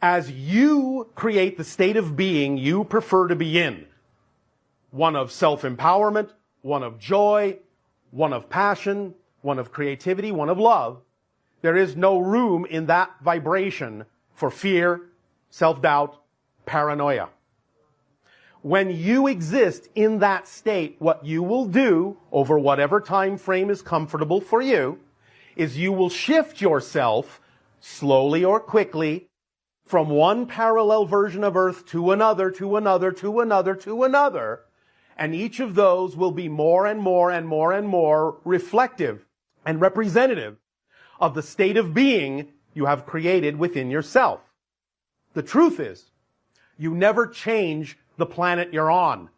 as you create the state of being you prefer to be in. One of self-empowerment, one of joy, one of passion, one of creativity, one of love. There is no room in that vibration for fear, self-doubt, paranoia. When you exist in that state, what you will do over whatever time frame is comfortable for you is you will shift yourself slowly or quickly from one parallel version of Earth to another, to another, to another, to another. And each of those will be more and more and more and more reflective and representative of the state of being you have created within yourself. The truth is, you never change the planet you're on.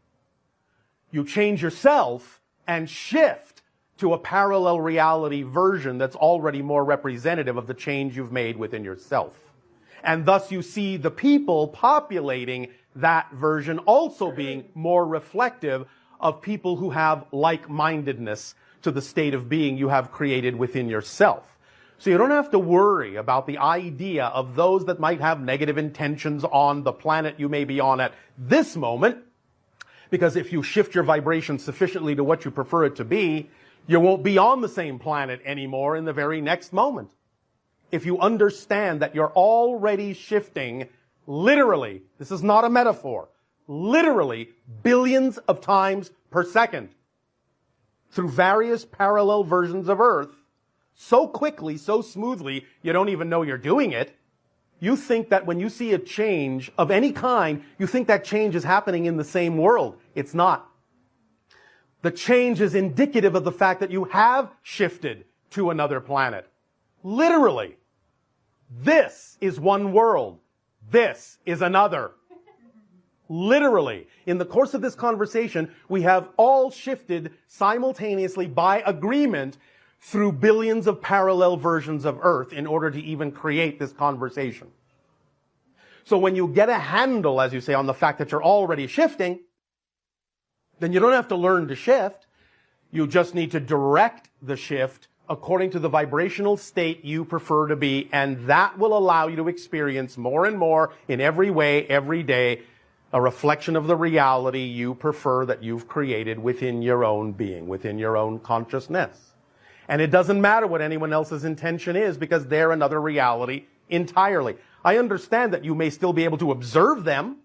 You change yourself and shift to a parallel reality version that's already more representative of the change you've made within yourself. And thus you see the people populating that version also being more reflective of people who have like-mindedness to the state of being you have created within yourself. So you don't have to worry about the idea of those that might have negative intentions on the planet you may be on at this moment, because if you shift your vibration sufficiently to what you prefer it to be, you won't be on the same planet anymore in the very next moment. If you understand that you're already shifting, literally, this is not a metaphor, literally billions of times per second through various parallel versions of Earth, so quickly, so smoothly, you don't even know you're doing it. You think that when you see a change of any kind, you think that change is happening in the same world. It's not. The change is indicative of the fact that you have shifted to another planet. Literally. This is one world. This is another. Literally. In the course of this conversation, we have all shifted simultaneously by agreement through billions of parallel versions of Earth in order to even create this conversation. So when you get a handle, as you say, on the fact that you're already shifting, then you don't have to learn to shift. You just need to direct the shift according to the vibrational state you prefer to be, and that will allow you to experience more and more in every way, every day, a reflection of the reality you prefer that you've created within your own being, within your own consciousness. And it doesn't matter what anyone else's intention is, because they're another reality entirely. I understand that you may still be able to observe them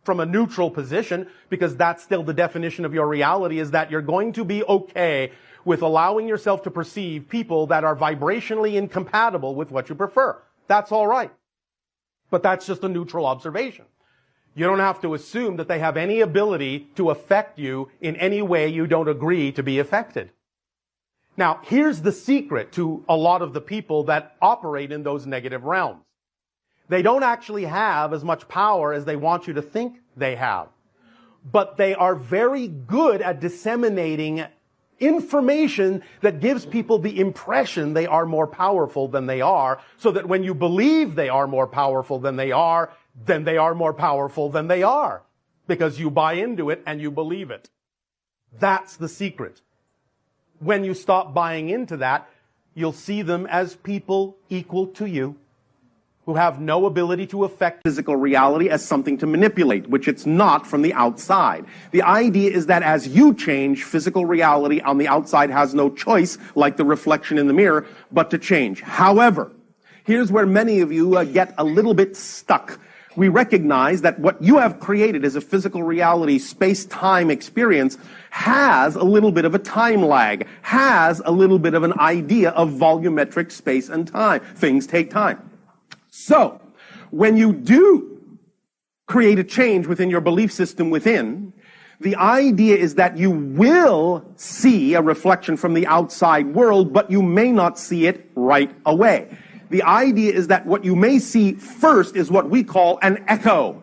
from a neutral position, because that's still the definition of your reality, is that you're going to be okay with allowing yourself to perceive people that are vibrationally incompatible with what you prefer. That's all right. But that's just a neutral observation. You don't have to assume that they have any ability to affect you in any way you don't agree to be affected. Now, here's the secret to a lot of the people that operate in those negative realms. They don't actually have as much power as they want you to think they have. But they are very good at disseminating information that gives people the impression they are more powerful than they are, so that when you believe they are more powerful than they are, then they are more powerful than they are, because you buy into it and you believe it. That's the secret. When you stop buying into that, you'll see them as people equal to you, who have no ability to affect physical reality as something to manipulate, which it's not from the outside. The idea is that as you change, physical reality on the outside has no choice, like the reflection in the mirror, but to change. However, here's where many of you get a little bit stuck. We recognize that what you have created as a physical reality, space-time experience, has a little bit of a time lag, has a little bit of an idea of volumetric space and time. Things take time. So, when you do create a change within your belief system within, the idea is that you will see a reflection from the outside world, but you may not see it right away. The idea is that what you may see first is what we call an echo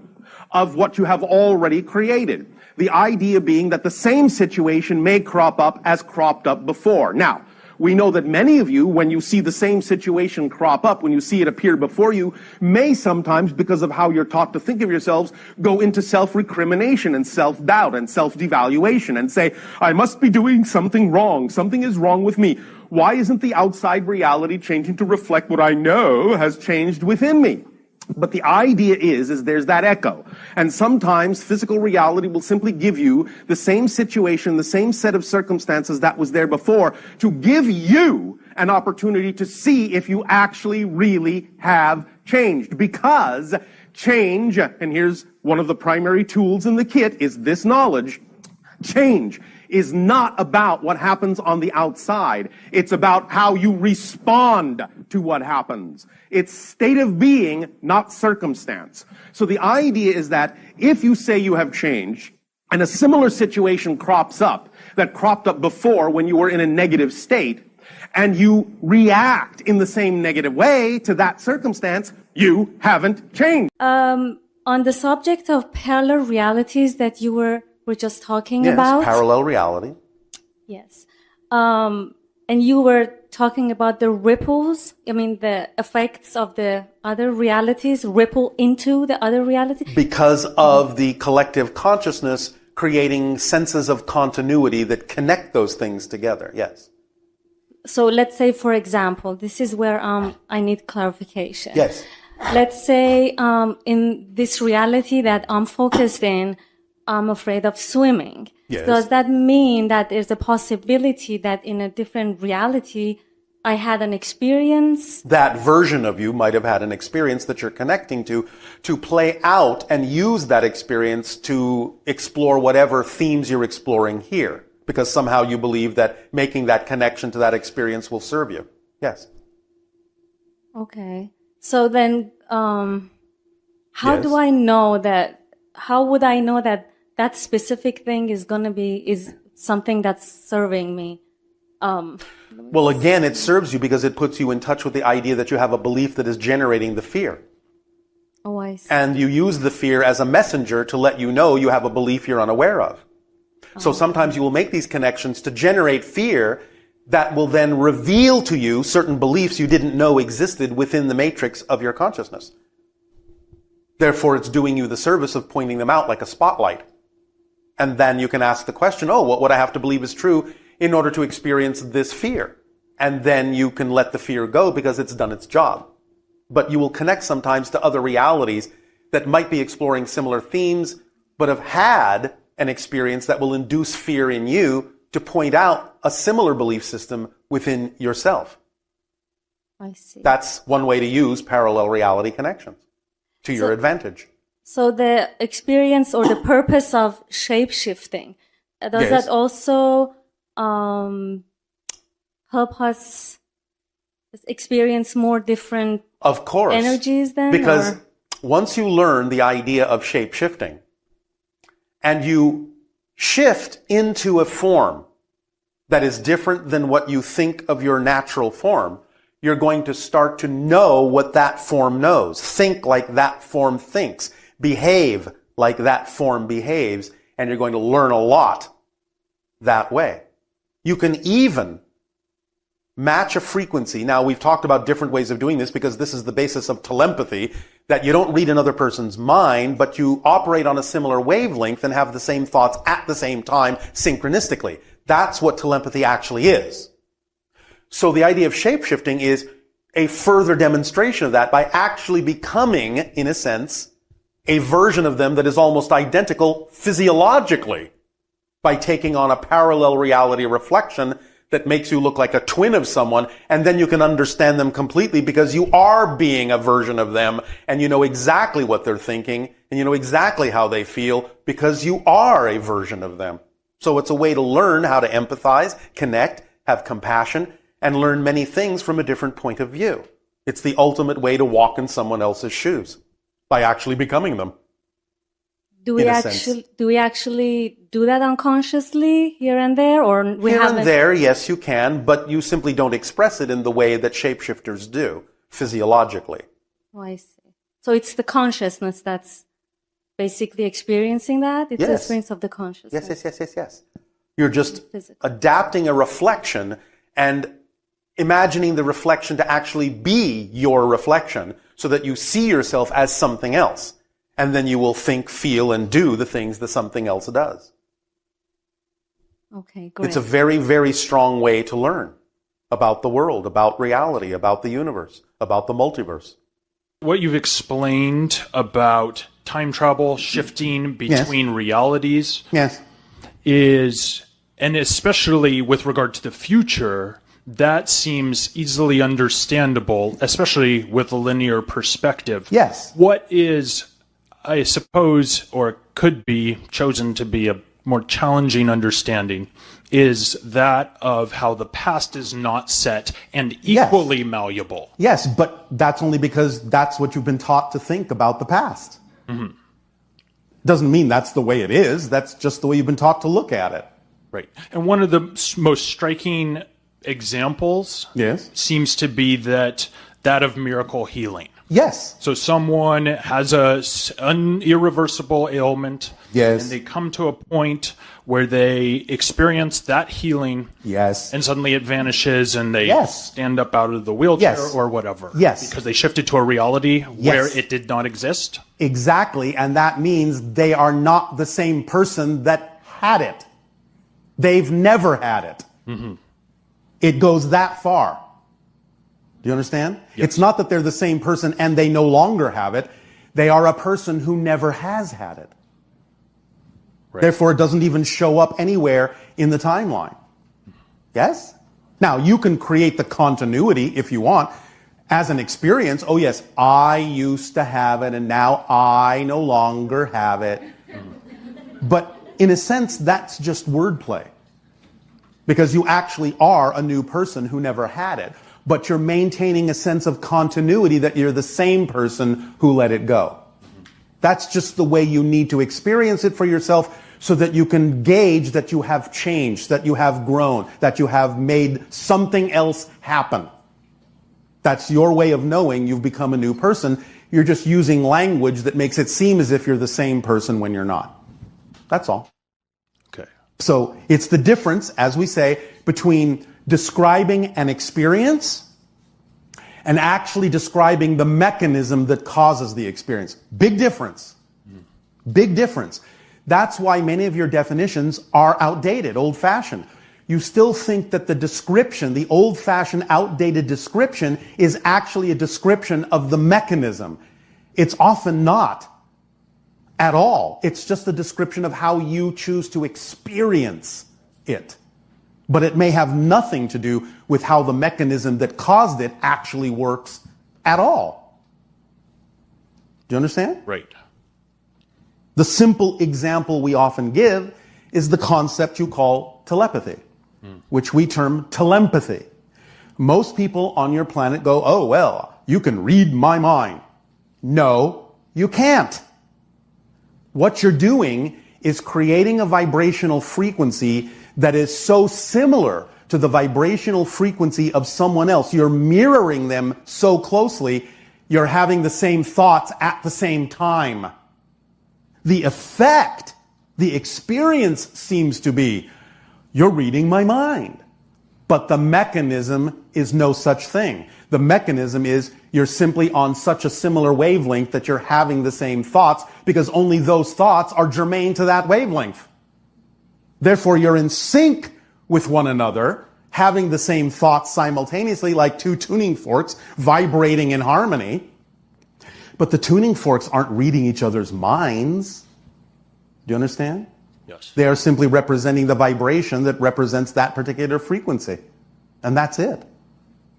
of what you have already created. The idea being that the same situation may crop up as cropped up before. Now, we know that many of you, when you see the same situation crop up, when you see it appear before you, may sometimes, because of how you're taught to think of yourselves, go into self-recrimination and self-doubt and self-devaluation and say, I must be doing something wrong. Something is wrong with me. Why isn't the outside reality changing to reflect what I know has changed within me? But the idea is there's that echo. And sometimes physical reality will simply give you the same situation, the same set of circumstances that was there before, to give you an opportunity to see if you actually really have changed. Because change, and here's one of the primary tools in the kit, is this knowledge. Change is not about what happens on the outside. It's about how you respond to what happens. It's state of being, not circumstance. So the idea is that if you say you have changed, and a similar situation crops up, that cropped up before when you were in a negative state, and you react in the same negative way to that circumstance, you haven't changed. On the subject of parallel realities that you were just talking about. Yes, parallel reality. Yes. And you were talking about the ripples, the effects of the other realities ripple into the other reality. Because of the collective consciousness creating senses of continuity that connect those things together, yes. So let's say, for example, this is where I need clarification. Yes. Let's say in this reality that I'm focused in, I'm afraid of swimming. Yes. Does that mean that there's a possibility that in a different reality I had an experience? That version of you might have had an experience that you're connecting to play out and use that experience to explore whatever themes you're exploring here. Because somehow you believe that making that connection to that experience will serve you. Yes. Okay. So then, how Yes. do I know that, how would I know that that specific thing is something that's serving me? Well, again, it serves you because it puts you in touch with the idea that you have a belief that is generating the fear. Oh, I see. And you use the fear as a messenger to let you know you have a belief you're unaware of. So sometimes you will make these connections to generate fear that will then reveal to you certain beliefs you didn't know existed within the matrix of your consciousness. Therefore, it's doing you the service of pointing them out like a spotlight. And then you can ask the question, oh, what would I have to believe is true in order to experience this fear? And then you can let the fear go because it's done its job. But you will connect sometimes to other realities that might be exploring similar themes, but have had an experience that will induce fear in you to point out a similar belief system within yourself. I see. That's one way to use parallel reality connections to your advantage. So the experience or the purpose of shape-shifting, does Yes. that also help us experience more different Of course. energies then? Because or? once you learn the idea of shape-shifting, and you shift into a form that is different than what you think of your natural form, you're going to start to know what that form knows, think like that form thinks, behave like that form behaves, and you're going to learn a lot that way. You can even match a frequency. Now, we've talked about different ways of doing this because this is the basis of telepathy, that you don't read another person's mind, but you operate on a similar wavelength and have the same thoughts at the same time synchronistically. That's what telepathy actually is. So the idea of shape-shifting is a further demonstration of that by actually becoming, in a sense, a version of them that is almost identical physiologically by taking on a parallel reality reflection that makes you look like a twin of someone, and then you can understand them completely because you are being a version of them, and you know exactly what they're thinking, and you know exactly how they feel because you are a version of them. So it's a way to learn how to empathize, connect, have compassion, and learn many things from a different point of view. It's the ultimate way to walk in someone else's shoes by actually becoming them. Do we actually do that unconsciously here and there, or we Here haven't? and there, yes, you can, but you simply don't express it in the way that shapeshifters do, physiologically. Oh, I see. So it's the consciousness that's basically experiencing that? It's the Yes. experience of the consciousness. Yes. You're just Physical. adapting a reflection and imagining the reflection to actually be your reflection so that you see yourself as something else. And then you will think, feel, and do the things that something else does. Okay, great. It's a very, very strong way to learn about the world, about reality, about the universe, about the multiverse. What you've explained about time travel, shifting between realities, is, and especially with regard to the future, that seems easily understandable, especially with a linear perspective. Yes. What is, I suppose, or could be chosen to be a more challenging understanding, is that of how the past is not set and equally malleable. Yes, but that's only because that's what you've been taught to think about the past. Mm-hmm. Doesn't mean that's the way it is. That's just the way you've been taught to look at it. Right. And one of the most striking examples seems to be that of miracle healing. Yes. So someone has an irreversible ailment, and they come to a point where they experience that healing, and suddenly it vanishes, and they stand up out of the wheelchair or whatever, because they shifted to a reality where it did not exist. Exactly, and that means they are not the same person that had it. They've never had it. Mm-hmm. It goes that far. Do you understand? Yes. It's not that they're the same person and they no longer have it. They are a person who never has had it. Right. Therefore, it doesn't even show up anywhere in the timeline. Yes? Now, you can create the continuity if you want as an experience. Oh, yes, I used to have it and now I no longer have it. But in a sense, that's just wordplay. Because you actually are a new person who never had it. But you're maintaining a sense of continuity that you're the same person who let it go. That's just the way you need to experience it for yourself so that you can gauge that you have changed, that you have grown, that you have made something else happen. That's your way of knowing you've become a new person. You're just using language that makes it seem as if you're the same person when you're not. That's all. Okay. So it's the difference, as we say, between describing an experience and actually describing the mechanism that causes the experience. Big difference. Big difference. That's why many of your definitions are outdated, old-fashioned. You still think that the description, the old-fashioned, outdated description, is actually a description of the mechanism. It's often not at all. It's just a description of how you choose to experience it. But it may have nothing to do with how the mechanism that caused it actually works at all. Do you understand? Right. The simple example we often give is the concept you call telepathy, which we term telepathy. Most people on your planet go, oh, well, you can read my mind. No, you can't. What you're doing is creating a vibrational frequency that is so similar to the vibrational frequency of someone else. You're mirroring them so closely, you're having the same thoughts at the same time. The effect, the experience seems to be, you're reading my mind. But the mechanism is no such thing. The mechanism is you're simply on such a similar wavelength that you're having the same thoughts because only those thoughts are germane to that wavelength. Therefore, you're in sync with one another, having the same thoughts simultaneously like two tuning forks vibrating in harmony. But the tuning forks aren't reading each other's minds. Do you understand? Yes. They are simply representing the vibration that represents that particular frequency. And that's it.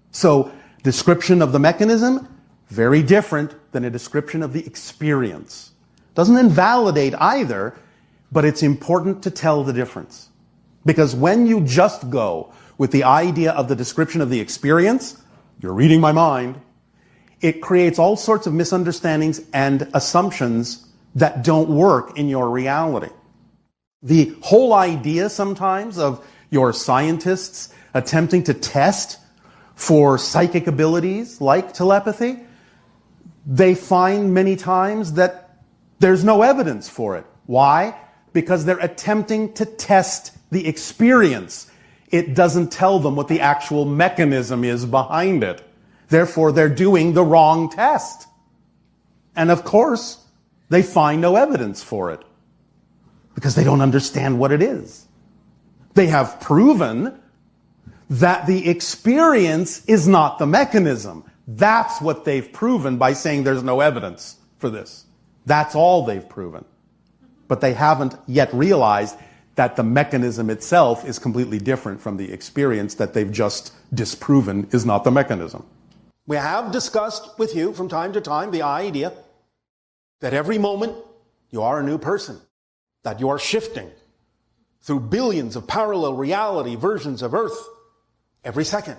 So, description of the mechanism, very different than a description of the experience. Doesn't invalidate either, but it's important to tell the difference. Because when you just go with the idea of the description of the experience, you're reading my mind, it creates all sorts of misunderstandings and assumptions that don't work in your reality. The whole idea sometimes of your scientists attempting to test for psychic abilities like telepathy, they find many times that there's no evidence for it. Why? Because they're attempting to test the experience. It doesn't tell them what the actual mechanism is behind it. Therefore, they're doing the wrong test. And of course, they find no evidence for it because they don't understand what it is. They have proven that the experience is not the mechanism. That's what they've proven by saying there's no evidence for this. That's all they've proven. But they haven't yet realized that the mechanism itself is completely different from the experience that they've just disproven is not the mechanism. We have discussed with you from time to time the idea that every moment you are a new person, that you are shifting through billions of parallel reality versions of Earth every second.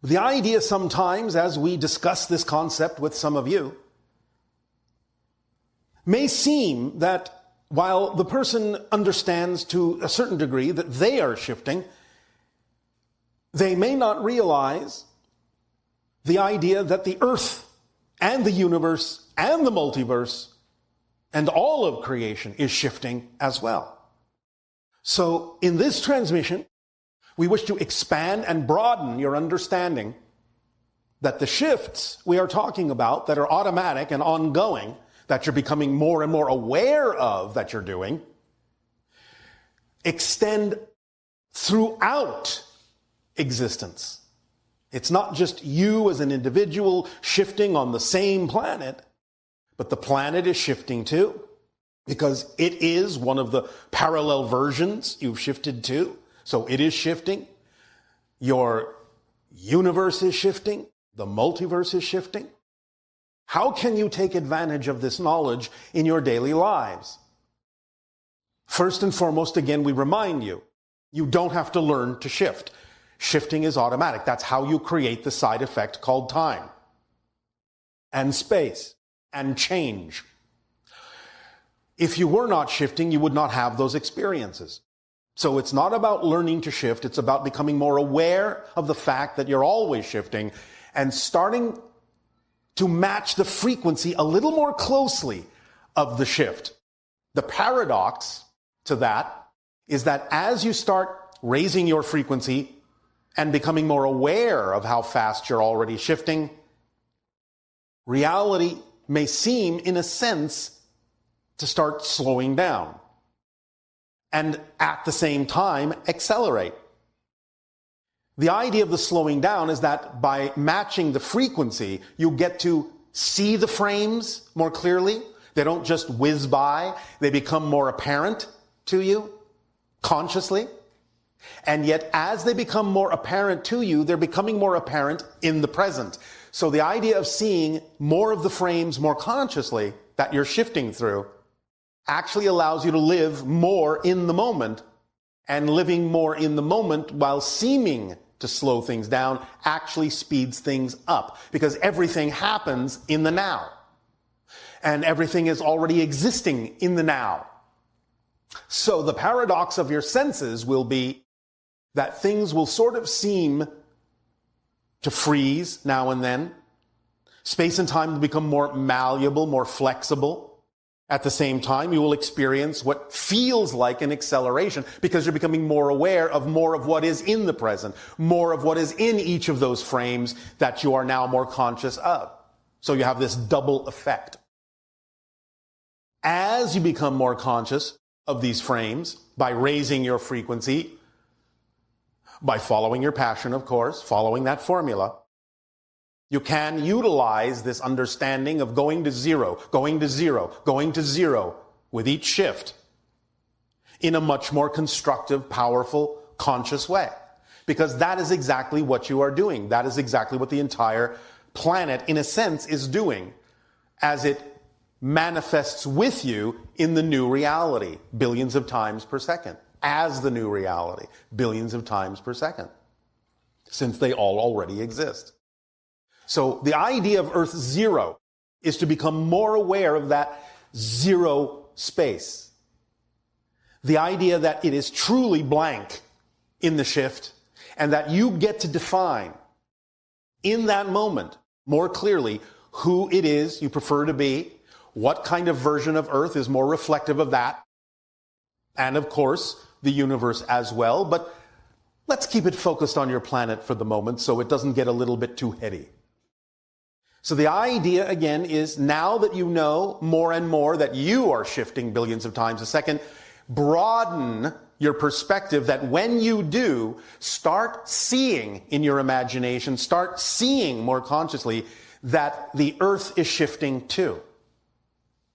The idea sometimes, as we discuss this concept with some of you, may seem that while the person understands to a certain degree that they are shifting, they may not realize the idea that the Earth and the universe and the multiverse and all of creation is shifting as well. So in this transmission, we wish to expand and broaden your understanding that the shifts we are talking about that are automatic and ongoing, that you're becoming more and more aware of that you're doing, extend throughout existence. It's not just you as an individual shifting on the same planet, but the planet is shifting too, because it is one of the parallel versions you've shifted to. So it is shifting. Your universe is shifting. The multiverse is shifting. How can you take advantage of this knowledge in your daily lives? First and foremost, again, we remind you, you don't have to learn to shift. Shifting is automatic. That's how you create the side effect called time and space and change. If you were not shifting, you would not have those experiences. So it's not about learning to shift. It's about becoming more aware of the fact that you're always shifting and starting to match the frequency a little more closely of the shift. The paradox to that is that as you start raising your frequency and becoming more aware of how fast you're already shifting, reality may seem, in a sense, to start slowing down and at the same time accelerate. The idea of the slowing down is that by matching the frequency, you get to see the frames more clearly. They don't just whiz by. They become more apparent to you consciously. And yet, as they become more apparent to you, they're becoming more apparent in the present. So the idea of seeing more of the frames more consciously that you're shifting through actually allows you to live more in the moment, and living more in the moment while seeming to slow things down actually speeds things up, because everything happens in the now. And everything is already existing in the now. So the paradox of your senses will be that things will sort of seem to freeze now and then. Space and time will become more malleable, more flexible. At the same time, you will experience what feels like an acceleration because you're becoming more aware of more of what is in the present, more of what is in each of those frames that you are now more conscious of. So you have this double effect. As you become more conscious of these frames, by raising your frequency, by following your passion, of course, following that formula, you can utilize this understanding of going to zero, going to zero, going to zero with each shift in a much more constructive, powerful, conscious way. Because that is exactly what you are doing. That is exactly what the entire planet, in a sense, is doing as it manifests with you in the new reality, billions of times per second, as the new reality, billions of times per second, since they all already exist. So the idea of Earth Zero is to become more aware of that zero space. The idea that it is truly blank in the shift, and that you get to define in that moment more clearly who it is you prefer to be, what kind of version of Earth is more reflective of that, and of course, the universe as well. But let's keep it focused on your planet for the moment so it doesn't get a little bit too heady. So the idea, again, is now that you know more and more that you are shifting billions of times a second, broaden your perspective that when you do, start seeing in your imagination, start seeing more consciously that the earth is shifting too.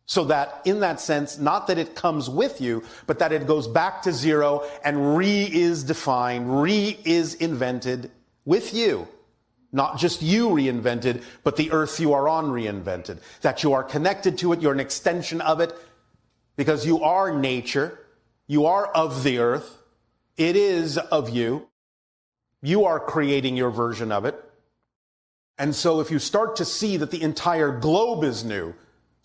So that in that sense, not that it comes with you, but that it goes back to zero and is defined, is invented with you. Not just you reinvented, but the earth you are on reinvented. That you are connected to it, you're an extension of it, because you are nature. You are of the earth. It is of you. You are creating your version of it. And so if you start to see that the entire globe is new,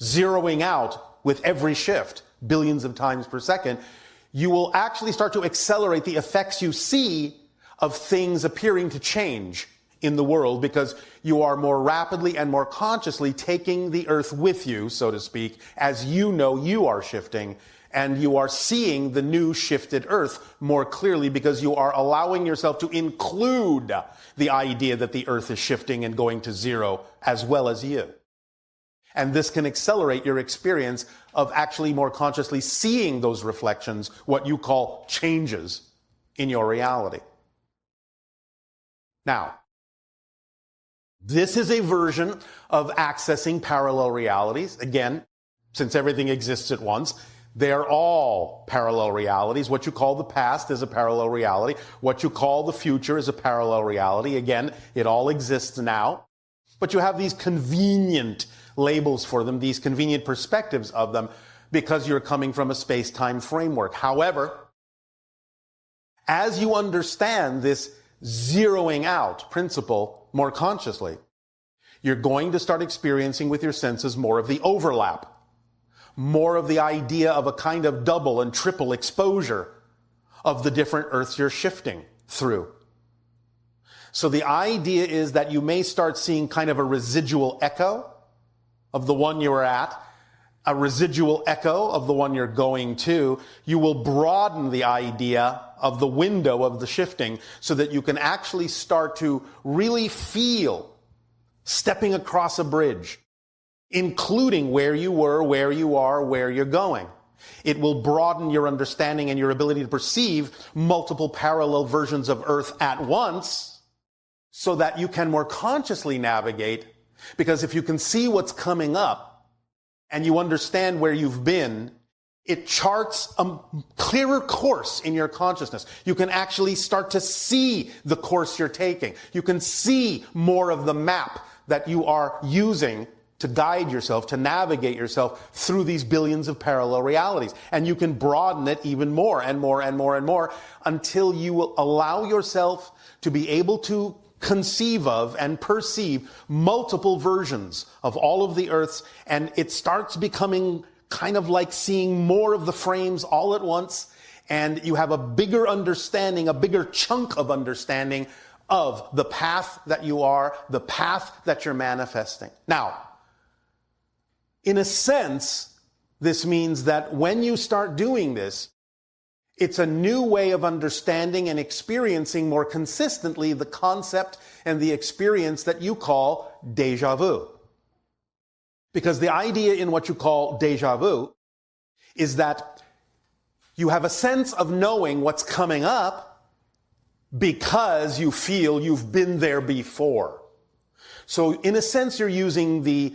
zeroing out with every shift, billions of times per second, you will actually start to accelerate the effects you see of things appearing to change in the world, because you are more rapidly and more consciously taking the earth with you, so to speak, as you know you are shifting. And you are seeing the new shifted earth more clearly because you are allowing yourself to include the idea that the earth is shifting and going to zero as well as you. And this can accelerate your experience of actually more consciously seeing those reflections, what you call changes in your reality. Now, this is a version of accessing parallel realities. Again, since everything exists at once, they're all parallel realities. What you call the past is a parallel reality. What you call the future is a parallel reality. Again, it all exists now. But you have these convenient labels for them, these convenient perspectives of them, because you're coming from a space-time framework. However, as you understand this zeroing out principle more consciously, you're going to start experiencing with your senses more of the overlap. More of the idea of a kind of double and triple exposure of the different earths you're shifting through. So the idea is that you may start seeing kind of a residual echo of the one you were at, a residual echo of the one you're going to. You will broaden the idea of the window of the shifting so that you can actually start to really feel stepping across a bridge, including where you were, where you are, where you're going. It will broaden your understanding and your ability to perceive multiple parallel versions of Earth at once so that you can more consciously navigate, because if you can see what's coming up and you understand where you've been, it charts a clearer course in your consciousness. You can actually start to see the course you're taking. You can see more of the map that you are using to guide yourself, to navigate yourself through these billions of parallel realities. And you can broaden it even more and more and more and more until you will allow yourself to be able to conceive of and perceive multiple versions of all of the Earths, and it starts becoming kind of like seeing more of the frames all at once, and you have a bigger understanding, a bigger chunk of understanding of the path that you are, the path that you're manifesting. Now, in a sense, this means that when you start doing this, it's a new way of understanding and experiencing more consistently the concept and the experience that you call déjà vu. Because the idea in what you call déjà vu is that you have a sense of knowing what's coming up because you feel you've been there before. So in a sense, you're using the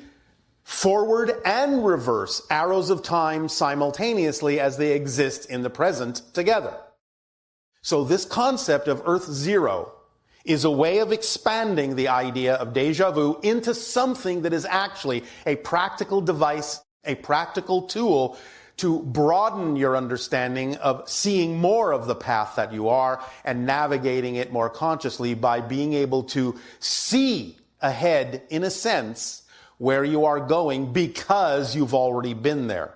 forward and reverse arrows of time simultaneously as they exist in the present together. So this concept of Earth Zero is a way of expanding the idea of déjà vu into something that is actually a practical device, a practical tool to broaden your understanding of seeing more of the path that you are and navigating it more consciously by being able to see ahead, in a sense, where you are going because you've already been there.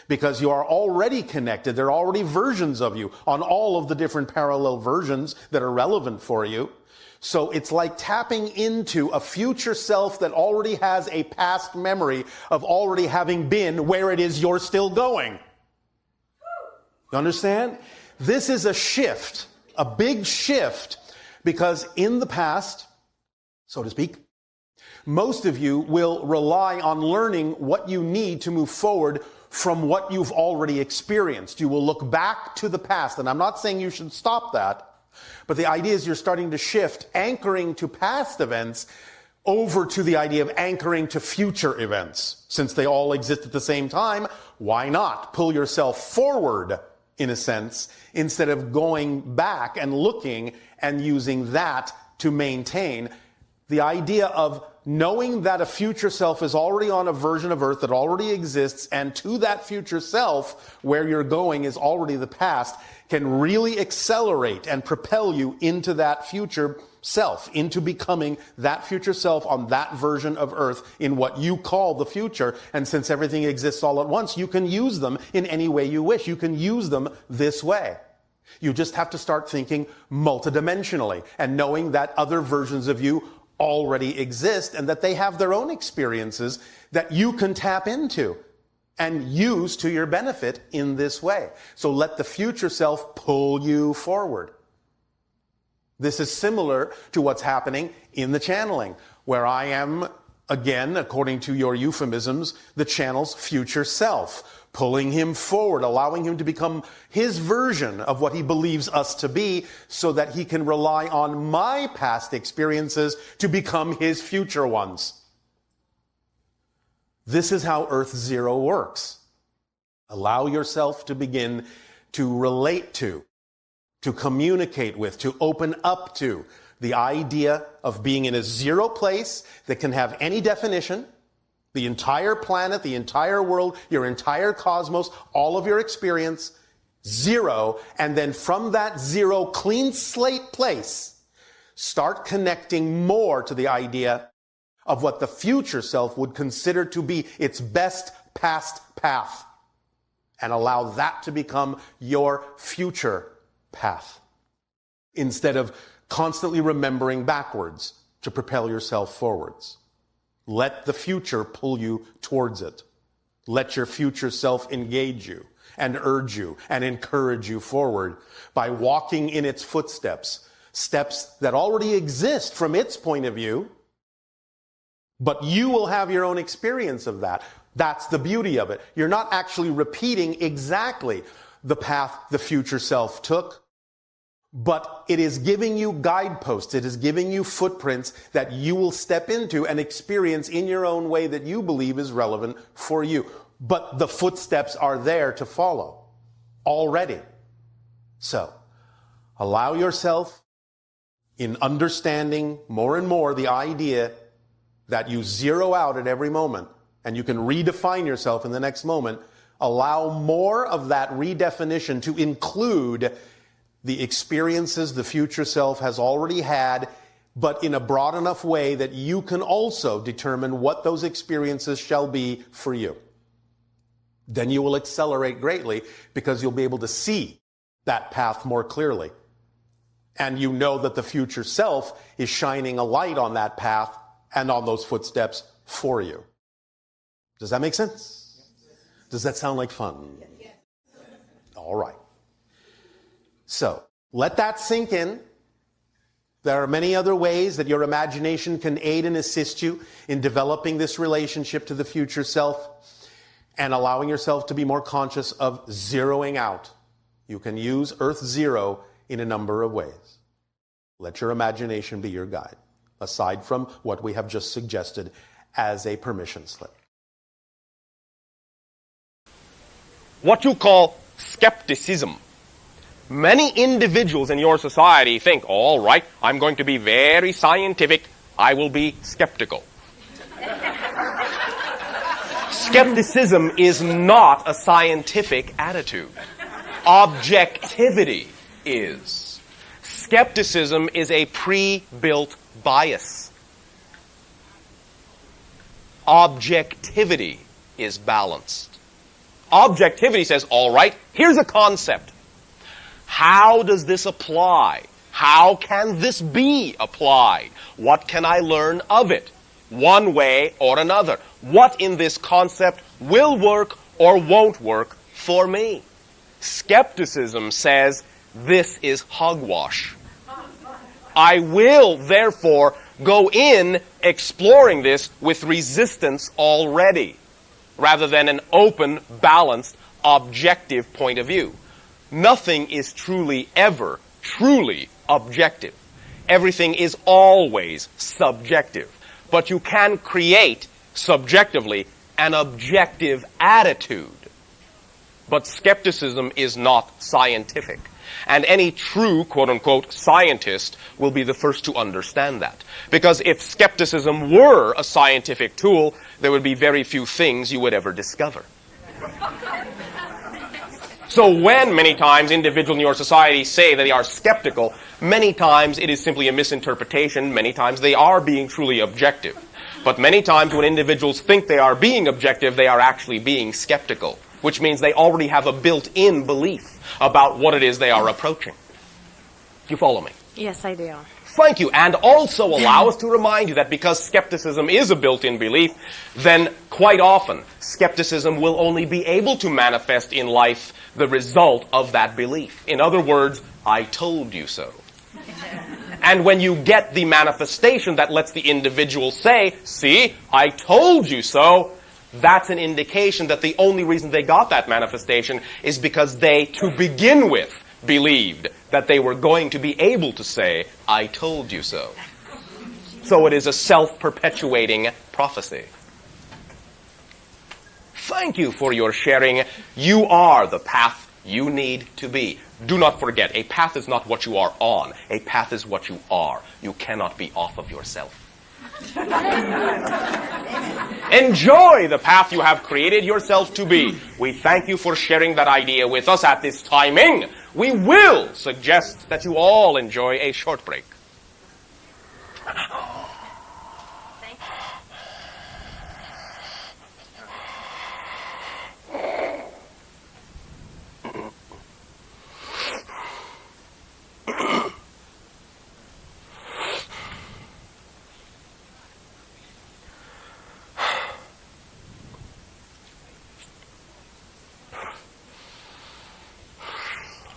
Because you are already connected. There are already versions of you on all of the different parallel versions that are relevant for you. So it's like tapping into a future self that already has a past memory of already having been where it is you're still going. You understand? This is a shift, a big shift, because in the past, so to speak, most of you will rely on learning what you need to move forward from what you've already experienced. You will look back to the past, and I'm not saying you should stop that, but the idea is you're starting to shift anchoring to past events over to the idea of anchoring to future events. Since they all exist at the same time, why not pull yourself forward, in a sense, instead of going back and looking and using that to maintain the idea of knowing that a future self is already on a version of Earth that already exists, and to that future self, where you're going is already the past, can really accelerate and propel you into that future self, into becoming that future self on that version of Earth in what you call the future. And since everything exists all at once, you can use them in any way you wish. You can use them this way. You just have to start thinking multidimensionally and knowing that other versions of you already exist and that they have their own experiences that you can tap into and use to your benefit in this way. So let the future self pull you forward. This is similar to what's happening in the channeling, where I am, again, according to your euphemisms, the channel's future self, pulling him forward, allowing him to become his version of what he believes us to be, so that he can rely on my past experiences to become his future ones. This is how Earth Zero works. Allow yourself to begin to relate to communicate with, to open up to the idea of being in a zero place that can have any definition. The entire planet, the entire world, your entire cosmos, all of your experience, zero. And then from that zero clean slate place, start connecting more to the idea of what the future self would consider to be its best past path. And allow that to become your future path, instead of constantly remembering backwards to propel yourself forwards. Let the future pull you towards it. Let your future self engage you and urge you and encourage you forward by walking in its footsteps, steps that already exist from its point of view, but you will have your own experience of that. That's the beauty of it. You're not actually repeating exactly the path the future self took, but it is giving you guideposts. It is giving you footprints that you will step into and experience in your own way that you believe is relevant for you. But the footsteps are there to follow already. So, allow yourself, in understanding more and more the idea that you zero out at every moment and you can redefine yourself in the next moment, allow more of that redefinition to include the experiences the future self has already had, but in a broad enough way that you can also determine what those experiences shall be for you. Then you will accelerate greatly because you'll be able to see that path more clearly. And you know that the future self is shining a light on that path and on those footsteps for you. Does that make sense? Does that sound like fun? All right. So, let that sink in. There are many other ways that your imagination can aid and assist you in developing this relationship to the future self and allowing yourself to be more conscious of zeroing out. You can use Earth Zero in a number of ways. Let your imagination be your guide, aside from what we have just suggested as a permission slip. What you call skepticism. Many individuals in your society think, all right, I'm going to be very scientific, I will be skeptical. Skepticism is not a scientific attitude. Objectivity is. Skepticism is a pre-built bias. Objectivity is balanced. Objectivity says, all right, here's a concept. How does this apply? How can this be applied? What can I learn of it? One way or another. What in this concept will work or won't work for me? Skepticism says, this is hogwash. I will, therefore, go in exploring this with resistance already. rather than an open, balanced, objective point of view. Nothing is truly ever truly objective. Everything is always subjective. But you can create, subjectively, an objective attitude. But skepticism is not scientific. And any true, quote-unquote, scientist will be the first to understand that. Because if skepticism were a scientific tool, there would be very few things you would ever discover. So when, many times, individuals in your society say that they are skeptical, many times it is simply a misinterpretation. Many times they are being truly objective. But many times when individuals think they are being objective, they are actually being skeptical, which means they already have a built-in belief about what it is they are approaching. You follow me? Yes, I do. Thank you. And also allow us to remind you that because skepticism is a built-in belief, then quite often skepticism will only be able to manifest in life the result of that belief. In other words, I told you so. And when you get the manifestation that lets the individual say, see, I told you so, that's an indication that the only reason they got that manifestation is because they, to begin with, believed that they were going to be able to say, I told you so. So it is a self-perpetuating prophecy. Thank you for your sharing. You are the path you need to be. Do not forget, a path is not what you are on. A path is what you are. You cannot be off of yourself. Enjoy the path you have created yourself to be. We thank you for sharing that idea with us at this timing. We will suggest that you all enjoy a short break.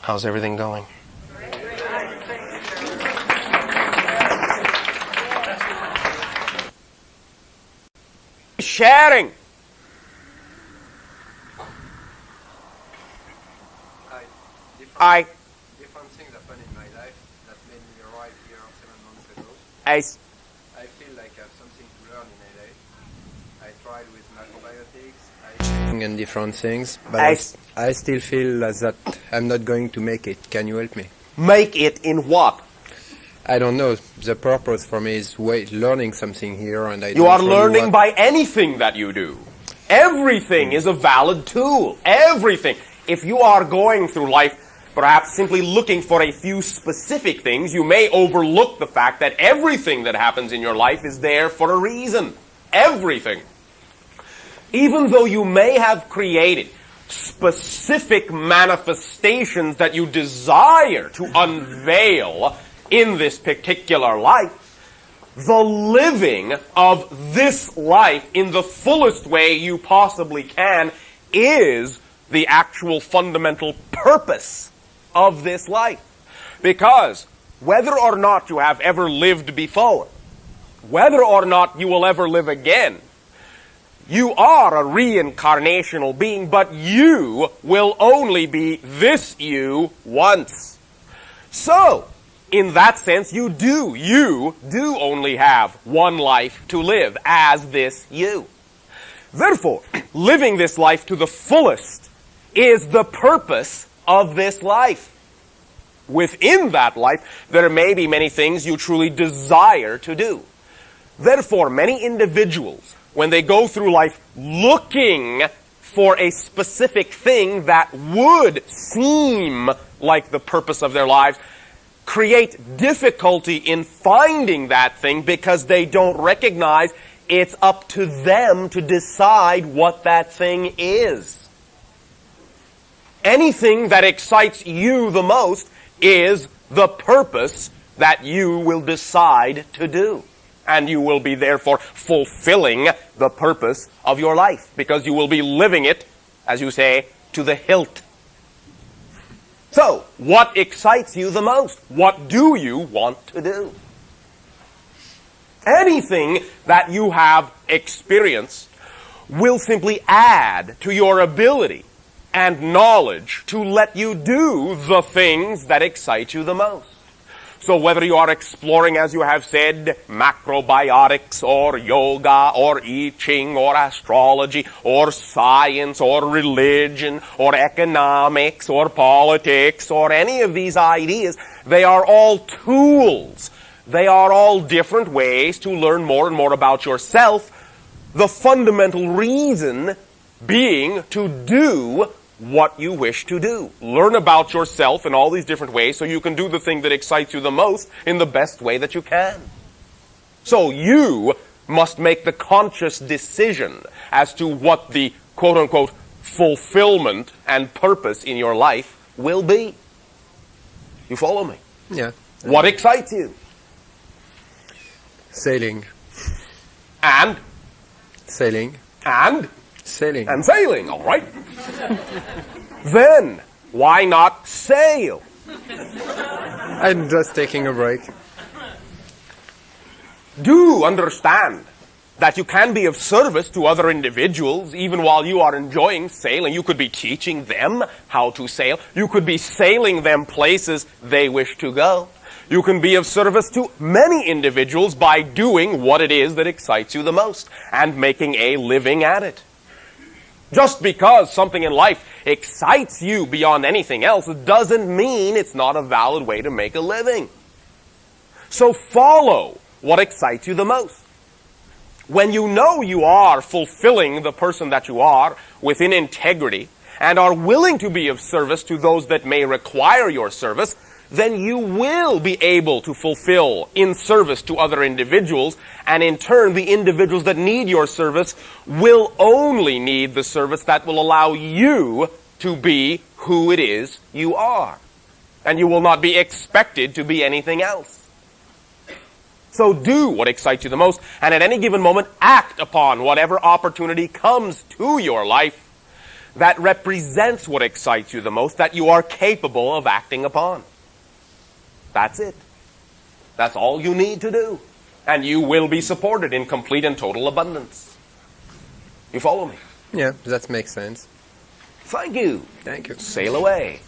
How's everything going? Sharing. Different things happened in my life that made me arrive here 7 months ago. I feel like I have something to learn in LA. I tried with macrobiotics, and different things, but I still feel that I'm not going to make it. Can you help me? Make it in what? I don't know. The purpose for me is learning something here, and You are learning by anything that you do. Everything is a valid tool. Everything. If you are going through life perhaps simply looking for a few specific things, you may overlook the fact that everything that happens in your life is there for a reason. Everything. Even though you may have created specific manifestations that you desire to unveil in this particular life, the living of this life in the fullest way you possibly can is the actual fundamental purpose of this life. Because whether or not you have ever lived before, whether or not you will ever live again, you are a reincarnational being, but you will only be this you once. So, in that sense, you do only have one life to live as this you. Therefore, living this life to the fullest is the purpose of this life. Within that life, there may be many things you truly desire to do. Therefore, many individuals, when they go through life looking for a specific thing that would seem like the purpose of their lives, create difficulty in finding that thing because they don't recognize it's up to them to decide what that thing is. Anything that excites you the most is the purpose that you will decide to do. And you will be therefore fulfilling the purpose of your life, because you will be living it, as you say, to the hilt. So, what excites you the most? What do you want to do? Anything that you have experienced will simply add to your ability and knowledge to let you do the things that excite you the most. So whether you are exploring, as you have said, macrobiotics or yoga or I Ching or astrology or science or religion or economics or politics or any of these ideas, they are all tools. They are all different ways to learn more and more about yourself. The fundamental reason being to do what you wish to do. Learn about yourself in all these different ways so you can do the thing that excites you the most in the best way that you can. So you must make the conscious decision as to what the quote-unquote fulfillment and purpose in your life will be. You follow me? Yeah. What excites you? Sailing. And? Sailing. And? Sailing. And sailing, all right. Then, why not sail? I'm just taking a break. Do understand that you can be of service to other individuals even while you are enjoying sailing. You could be teaching them how to sail. You could be sailing them places they wish to go. You can be of service to many individuals by doing what it is that excites you the most and making a living at it. Just because something in life excites you beyond anything else doesn't mean it's not a valid way to make a living. So follow what excites you the most. When you know you are fulfilling the person that you are within integrity and are willing to be of service to those that may require your service, then you will be able to fulfill in service to other individuals, and in turn, the individuals that need your service will only need the service that will allow you to be who it is you are. And you will not be expected to be anything else. So do what excites you the most, and at any given moment, act upon whatever opportunity comes to your life that represents what excites you the most, that you are capable of acting upon. That's it. That's all you need to do. And you will be supported in complete and total abundance. You follow me? Yeah, that makes sense. Thank you. Thank you. Sail away.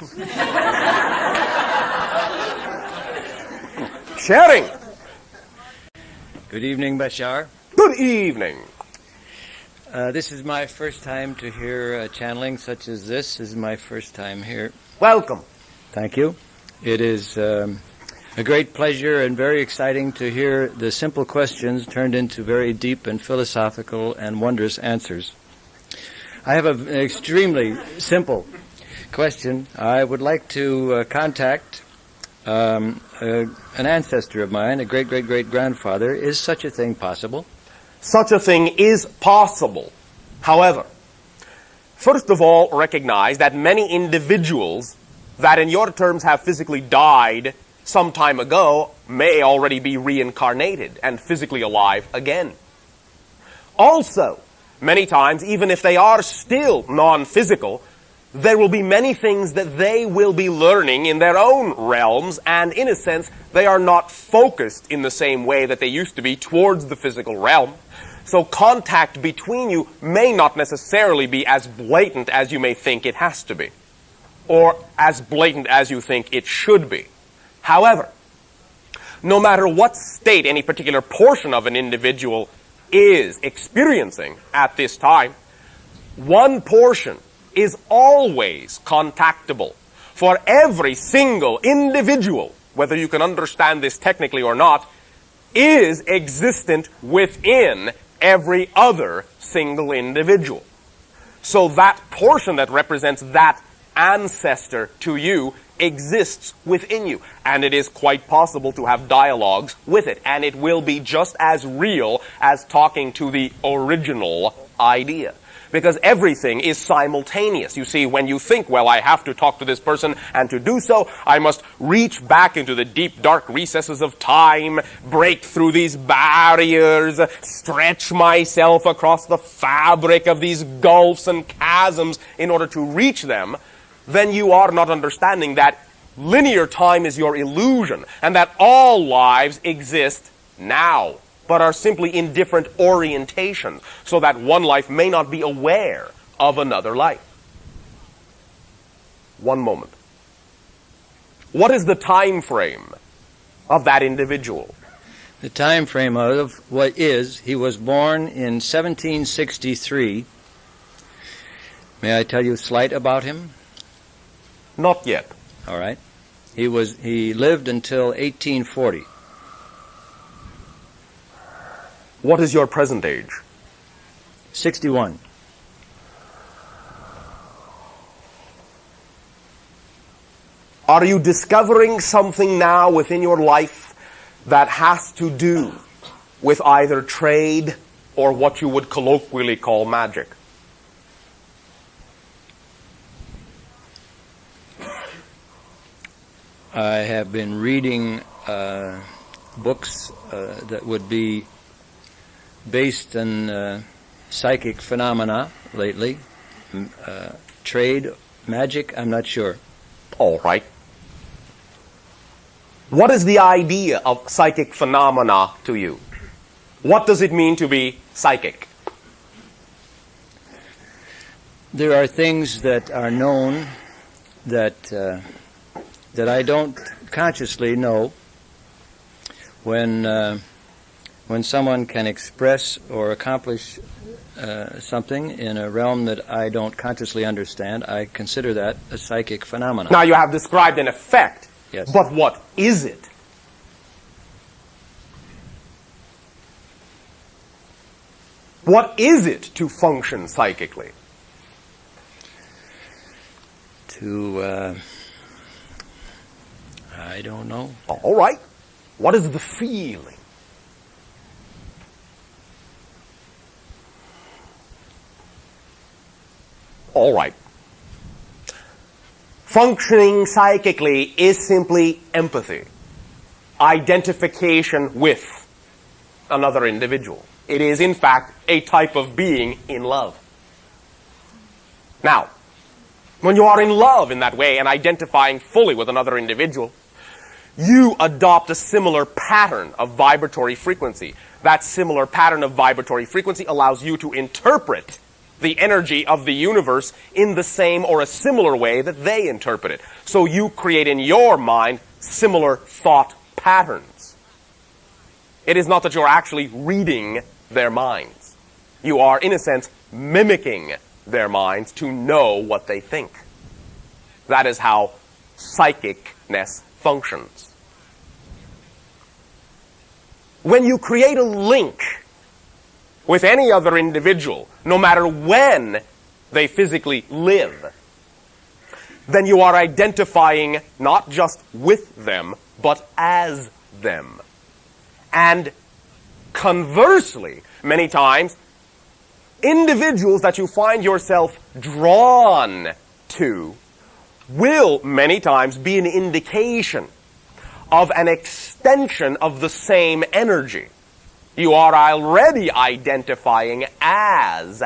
Sharing. Good evening, Bashar. Good evening. This is my first time to hear channeling such as this. This is my first time here. Welcome. Thank you. It is a great pleasure and very exciting to hear the simple questions turned into very deep and philosophical and wondrous answers. I have an extremely simple question. I would like to contact an ancestor of mine, a great-great-great-grandfather. Is such a thing possible? Such a thing is possible. However, first of all, recognize that many individuals that in your terms have physically died some time ago may already be reincarnated and physically alive again. Also, many times, even if they are still non-physical, there will be many things that they will be learning in their own realms, and in a sense, they are not focused in the same way that they used to be towards the physical realm. So contact between you may not necessarily be as blatant as you may think it has to be, or as blatant as you think it should be. However, no matter what state any particular portion of an individual is experiencing at this time, one portion is always contactable. For every single individual, whether you can understand this technically or not, is existent within every other single individual. So that portion that represents that ancestor to you exists within you, and it is quite possible to have dialogues with it, and it will be just as real as talking to the original idea. Because everything is simultaneous. You see, when you think, well, I have to talk to this person, and to do so, I must reach back into the deep, dark recesses of time, break through these barriers, stretch myself across the fabric of these gulfs and chasms in order to reach them, then you are not understanding that linear time is your illusion, and that all lives exist now. but are simply in different orientations, so that one life may not be aware of another life. One moment. What is the time frame of that individual? The time frame of what is, he was born in 1763. May I tell you slight about him? Not yet. All right. He lived until 1840. What is your present age? 61. Are you discovering something now within your life that has to do with either trade or what you would colloquially call magic? I have been reading books that would be based on psychic phenomena lately. Trade, magic, I'm not sure. All right. What is the idea of psychic phenomena to you? What does it mean to be psychic? There are things that are known that I don't consciously know. When someone can express or accomplish something in a realm that I don't consciously understand, I consider that a psychic phenomenon. Now you have described an effect. Yes. But what is it? What is it to function psychically? I don't know. All right. What is the feeling? All right. Functioning psychically is simply empathy, identification with another individual. It is, in fact, a type of being in love. Now, when you are in love in that way and identifying fully with another individual, you adopt a similar pattern of vibratory frequency. That similar pattern of vibratory frequency allows you to interpret the energy of the universe in the same or a similar way that they interpret it. So you create in your mind similar thought patterns. It is not that you're actually reading their minds. You are, in a sense, mimicking their minds to know what they think. That is how psychicness functions. When you create a link with any other individual, no matter when they physically live, then you are identifying not just with them, but as them. And conversely, many times, individuals that you find yourself drawn to will many times be an indication of an extension of the same energy. You are already identifying as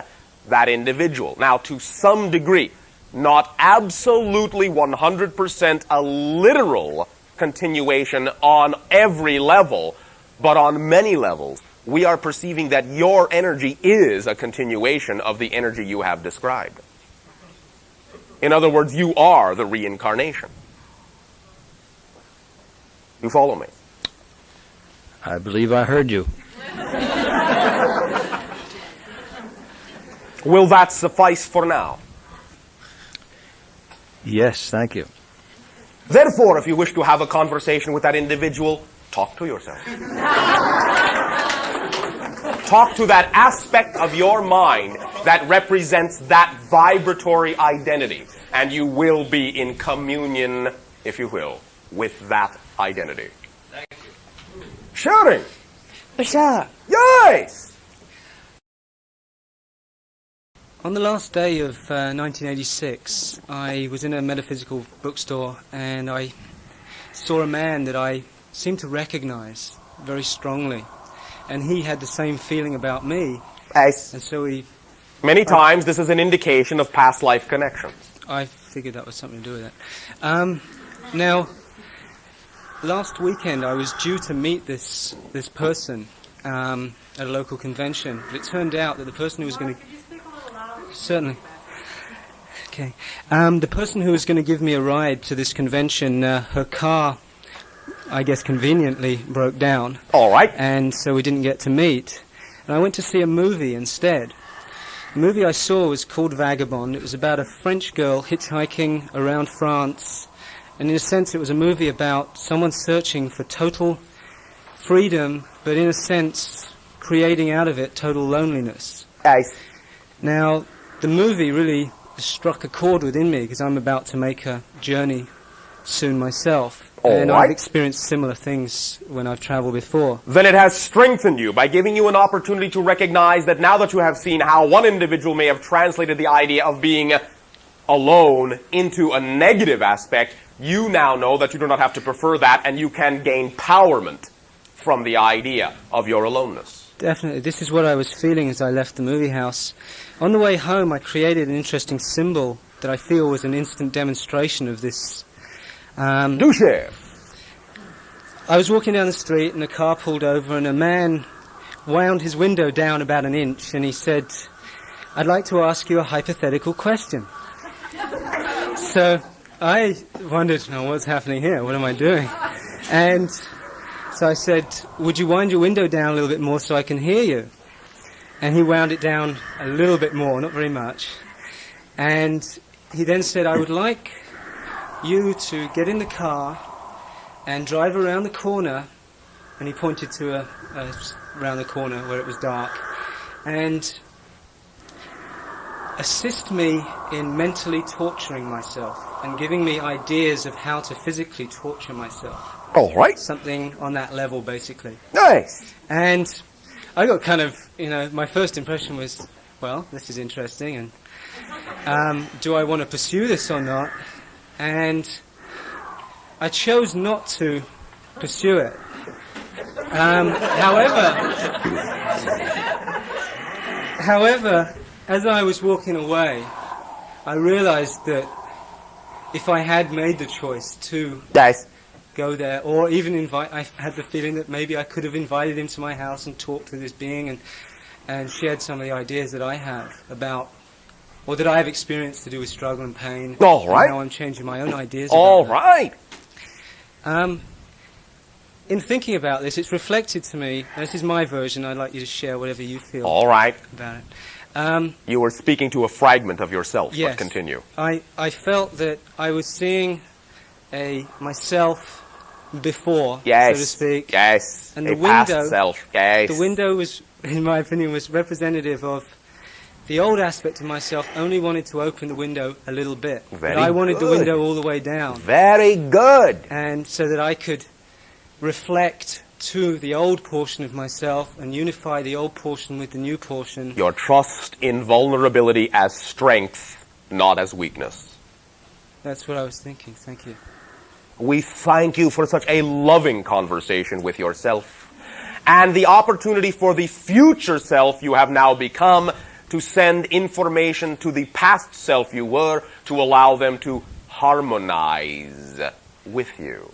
that individual. Now, to some degree, not absolutely 100% a literal continuation on every level, but on many levels, we are perceiving that your energy is a continuation of the energy you have described. In other words, you are the reincarnation. You follow me? I believe I heard you. Will that suffice for now? Yes, thank you. Therefore, if you wish to have a conversation with that individual, talk to yourself. Talk to that aspect of your mind that represents that vibratory identity, and you will be in communion, if you will, with that identity. Thank you. Shouting! Bashar! Yes! On the last day of 1986, I was in a metaphysical bookstore and I saw a man that I seemed to recognize very strongly. And he had the same feeling about me. Yes. And so many times this is an indication of past life connections. I figured that was something to do with that. Now, last weekend I was due to meet this person at a local convention. But it turned out that the person who was going to... Certainly. Okay. The person who was going to give me a ride to this convention, her car, I guess conveniently, broke down. All right. And so we didn't get to meet. And I went to see a movie instead. The movie I saw was called Vagabond. It was about a French girl hitchhiking around France. And in a sense, it was a movie about someone searching for total freedom, but in a sense, creating out of it total loneliness. Nice. Now, the movie really struck a chord within me because I'm about to make a journey soon myself. And I've experienced similar things when I've traveled before. Then it has strengthened you by giving you an opportunity to recognize that now that you have seen how one individual may have translated the idea of being alone into a negative aspect, you now know that you do not have to prefer that, and you can gain empowerment from the idea of your aloneness. Definitely. This is what I was feeling as I left the movie house. On the way home, I created an interesting symbol that I feel was an instant demonstration of this. Do share. I was walking down the street and a car pulled over and a man wound his window down about an inch and he said, "I'd like to ask you a hypothetical question." So I wondered, what's happening here? What am I doing? And so I said, "Would you wind your window down a little bit more so I can hear you?" And he wound it down a little bit more, not very much. And he then said, "I would like you to get in the car and drive around the corner," and he pointed to around the corner where it was dark, "and assist me in mentally torturing myself and giving me ideas of how to physically torture myself." All right. Something on that level, basically. Nice. And I got kind of, my first impression was, well, this is interesting, and do I want to pursue this or not? And I chose not to pursue it. However, as I was walking away, I realized that if I had made the choice to go there, or even I had the feeling that maybe I could have invited him to my house and talked with this being and shared some of the ideas that I have about, or that I have experienced to do with struggle and pain. All right. And now I'm changing my own ideas. All about right. that. In thinking about this, it's reflected to me, and this is my version, I'd like you to share whatever you feel All right. about it. You were speaking to a fragment of yourself, Yes. but continue. I felt that I was seeing myself before, Yes. so to speak. Yes. And a the past window, self. Yes. the window was, in my opinion, was representative of the old aspect of myself only wanted to open the window a little bit. Very but I wanted the good. window all the way down. Very good. And so that I could reflect to the old portion of myself and unify the old portion with the new portion. Your trust in vulnerability as strength, not as weakness. That's what I was thinking. Thank you. We thank you for such a loving conversation with yourself and the opportunity for the future self you have now become to send information to the past self you were to allow them to harmonize with you.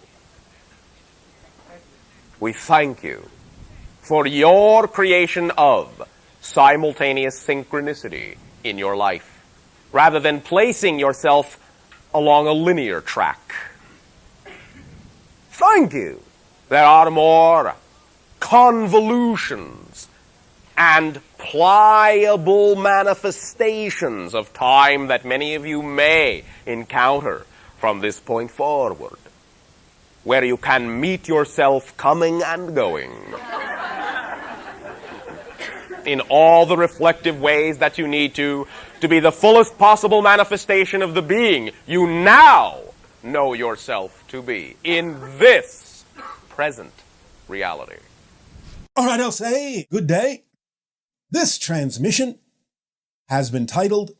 We thank you for your creation of simultaneous synchronicity in your life, rather than placing yourself along a linear track. Thank you. There are more convolutions and pliable manifestations of time that many of you may encounter from this point forward, where you can meet yourself coming and going in all the reflective ways that you need to be the fullest possible manifestation of the being you now know yourself to be in this present reality. All right, I'll say good day. This transmission has been titled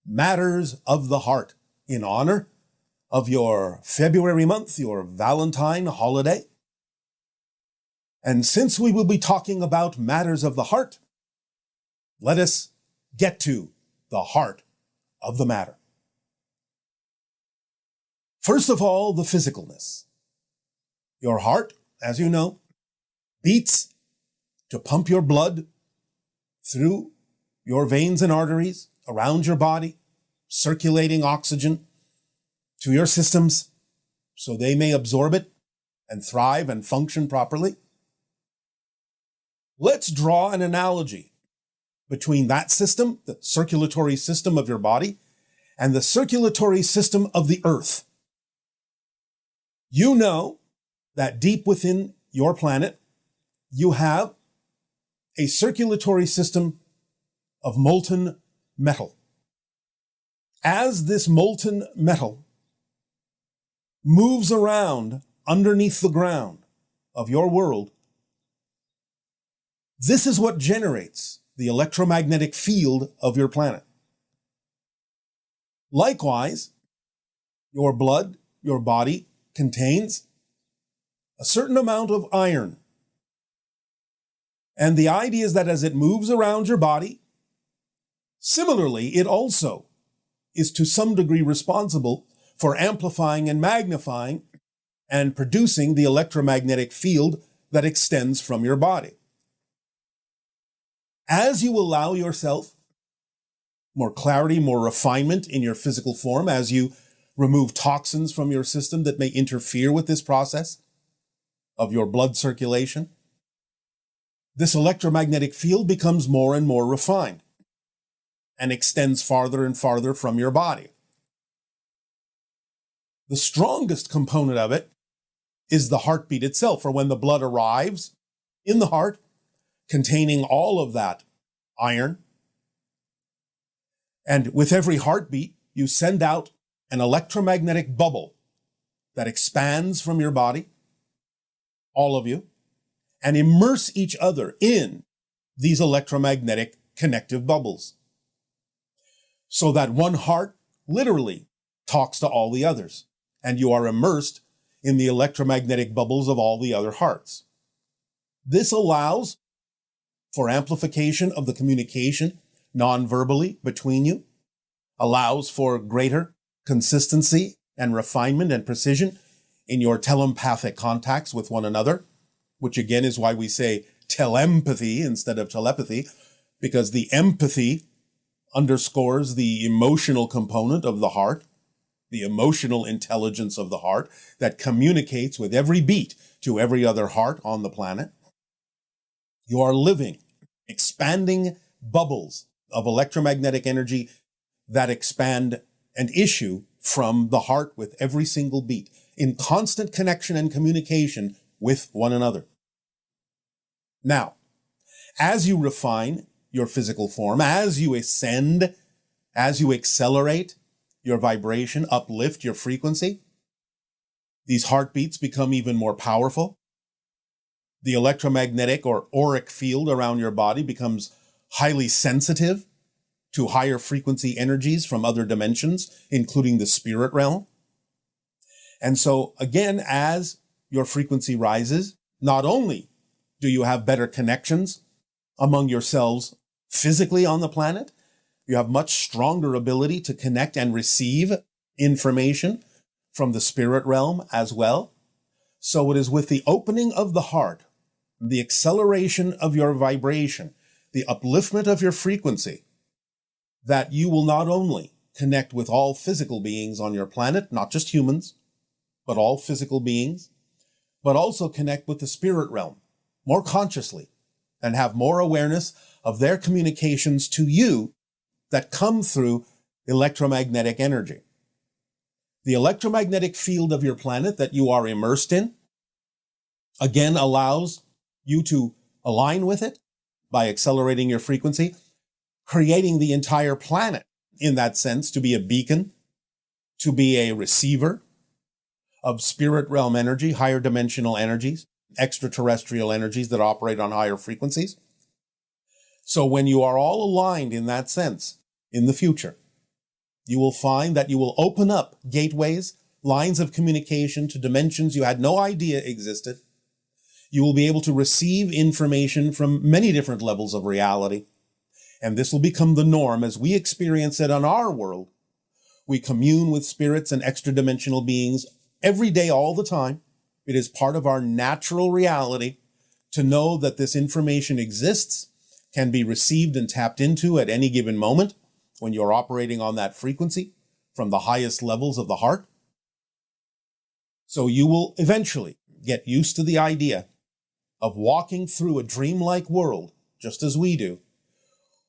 Matters of the Heart in honor of your February month, your Valentine holiday. And since we will be talking about matters of the heart, let us get to the heart of the matter. First of all, the physicalness. Your heart, as you know, beats to pump your blood through your veins and arteries around your body, circulating oxygen to your systems so they may absorb it and thrive and function properly. Let's draw an analogy between that system, the circulatory system of your body, and the circulatory system of the earth. You know that deep within your planet, you have a circulatory system of molten metal. As this molten metal moves around underneath the ground of your world, this is what generates the electromagnetic field of your planet. Likewise, your blood, your body contains a certain amount of iron. And the idea is that as it moves around your body, similarly, it also is to some degree responsible for amplifying and magnifying and producing the electromagnetic field that extends from your body. As you allow yourself more clarity, more refinement in your physical form, as you remove toxins from your system that may interfere with this process of your blood circulation, this electromagnetic field becomes more and more refined and extends farther and farther from your body. The strongest component of it is the heartbeat itself, or when the blood arrives in the heart, containing all of that iron. And with every heartbeat, you send out an electromagnetic bubble that expands from your body, all of you, and immerse each other in these electromagnetic connective bubbles. So that one heart literally talks to all the others, and you are immersed in the electromagnetic bubbles of all the other hearts. This allows for amplification of the communication non-verbally between you, allows for greater consistency and refinement and precision in your telepathic contacts with one another, which again is why we say telepathy instead of telepathy, because the empathy underscores the emotional component of the heart, the emotional intelligence of the heart that communicates with every beat to every other heart on the planet. You are living, expanding bubbles of electromagnetic energy that expand and issue from the heart with every single beat, in constant connection and communication with one another. Now, as you refine your physical form, as you ascend, as you accelerate your vibration, uplift your frequency, these heartbeats become even more powerful. The electromagnetic or auric field around your body becomes highly sensitive to higher frequency energies from other dimensions, including the spirit realm. And so again, as your frequency rises, not only do you have better connections among yourselves physically on the planet, you have much stronger ability to connect and receive information from the spirit realm as well. So it is with the opening of the heart, the acceleration of your vibration, the upliftment of your frequency, that you will not only connect with all physical beings on your planet, not just humans, but all physical beings, but also connect with the spirit realm more consciously and have more awareness of their communications to you that come through electromagnetic energy. The electromagnetic field of your planet that you are immersed in, again, allows you to align with it by accelerating your frequency, creating the entire planet in that sense to be a beacon, to be a receiver of spirit realm energy, higher dimensional energies, extraterrestrial energies that operate on higher frequencies. So when you are all aligned in that sense in the future, you will find that you will open up gateways, lines of communication to dimensions you had no idea existed. You will be able to receive information from many different levels of reality. And this will become the norm as we experience it on our world. We commune with spirits and extra-dimensional beings every day, all the time. It is part of our natural reality to know that this information exists, can be received and tapped into at any given moment when you're operating on that frequency from the highest levels of the heart. So you will eventually get used to the idea of walking through a dreamlike world, just as we do,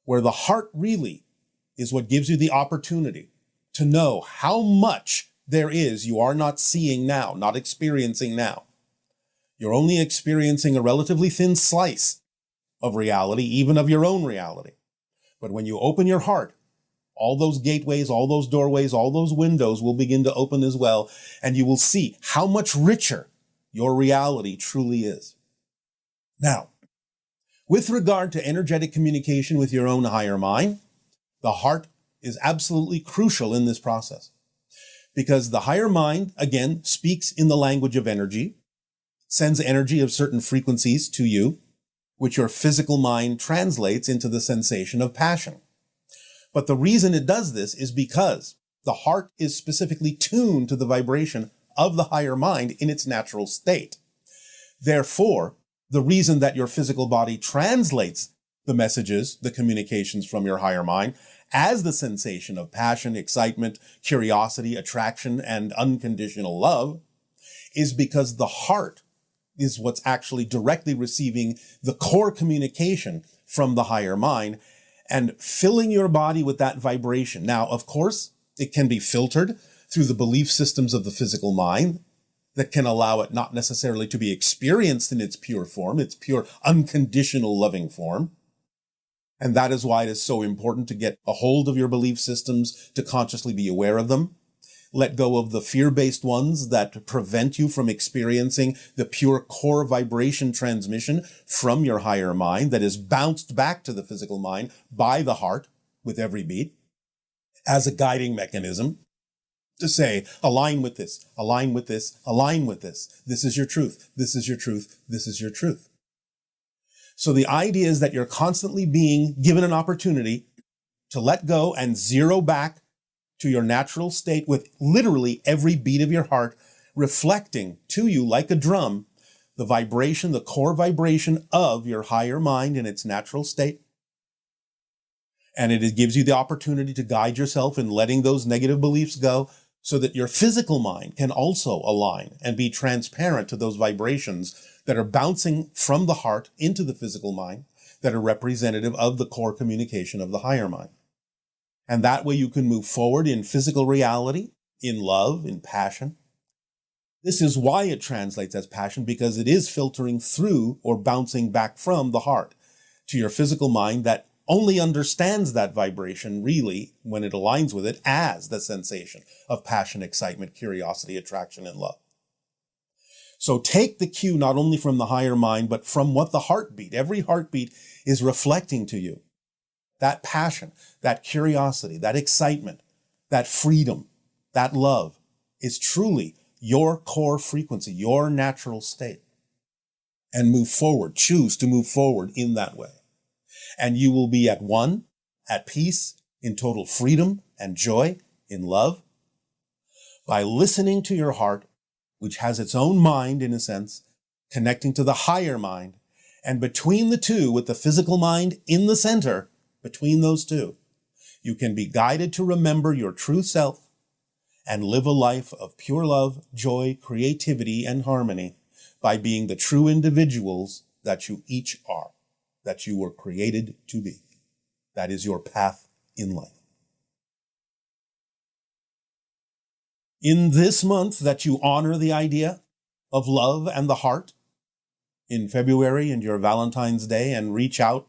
where the heart really is what gives you the opportunity to know how much there is you are not seeing now, not experiencing now. You're only experiencing a relatively thin slice of reality, even of your own reality. But when you open your heart, all those gateways, all those doorways, all those windows will begin to open as well, and you will see how much richer your reality truly is. Now, with regard to energetic communication with your own higher mind, the heart is absolutely crucial in this process, because the higher mind, again, speaks in the language of energy, sends energy of certain frequencies to you, which your physical mind translates into the sensation of passion. But the reason it does this is because the heart is specifically tuned to the vibration of the higher mind in its natural state. Therefore, the reason that your physical body translates the messages, the communications from your higher mind as the sensation of passion, excitement, curiosity, attraction, and unconditional love is because the heart is what's actually directly receiving the core communication from the higher mind and filling your body with that vibration. Now, of course, it can be filtered through the belief systems of the physical mind that can allow it not necessarily to be experienced in its pure form, its pure unconditional loving form. And that is why it is so important to get a hold of your belief systems, to consciously be aware of them. Let go of the fear-based ones that prevent you from experiencing the pure core vibration transmission from your higher mind that is bounced back to the physical mind by the heart with every beat as a guiding mechanism to say, align with this, align with this, align with this. This is your truth. This is your truth. This is your truth. So the idea is that you're constantly being given an opportunity to let go and zero back to your natural state with literally every beat of your heart reflecting to you like a drum the vibration, the core vibration of your higher mind in its natural state. And it gives you the opportunity to guide yourself in letting those negative beliefs go so that your physical mind can also align and be transparent to those vibrations that are bouncing from the heart into the physical mind that are representative of the core communication of the higher mind. And that way you can move forward in physical reality, in love, in passion. This is why it translates as passion, because it is filtering through or bouncing back from the heart to your physical mind that only understands that vibration really when it aligns with it as the sensation of passion, excitement, curiosity, attraction, and love. So take the cue not only from the higher mind, but from what the heartbeat, every heartbeat is reflecting to you. That passion, that curiosity, that excitement, that freedom, that love is truly your core frequency, your natural state. And move forward, choose to move forward in that way. And you will be at one, at peace, in total freedom and joy, in love, by listening to your heart, which has its own mind in a sense, connecting to the higher mind. And between the two, with the physical mind in the center, between those two, you can be guided to remember your true self and live a life of pure love, joy, creativity, and harmony by being the true individuals that you each are, that you were created to be. That is your path in life. In this month that you honor the idea of love and the heart, in February and your Valentine's Day, and reach out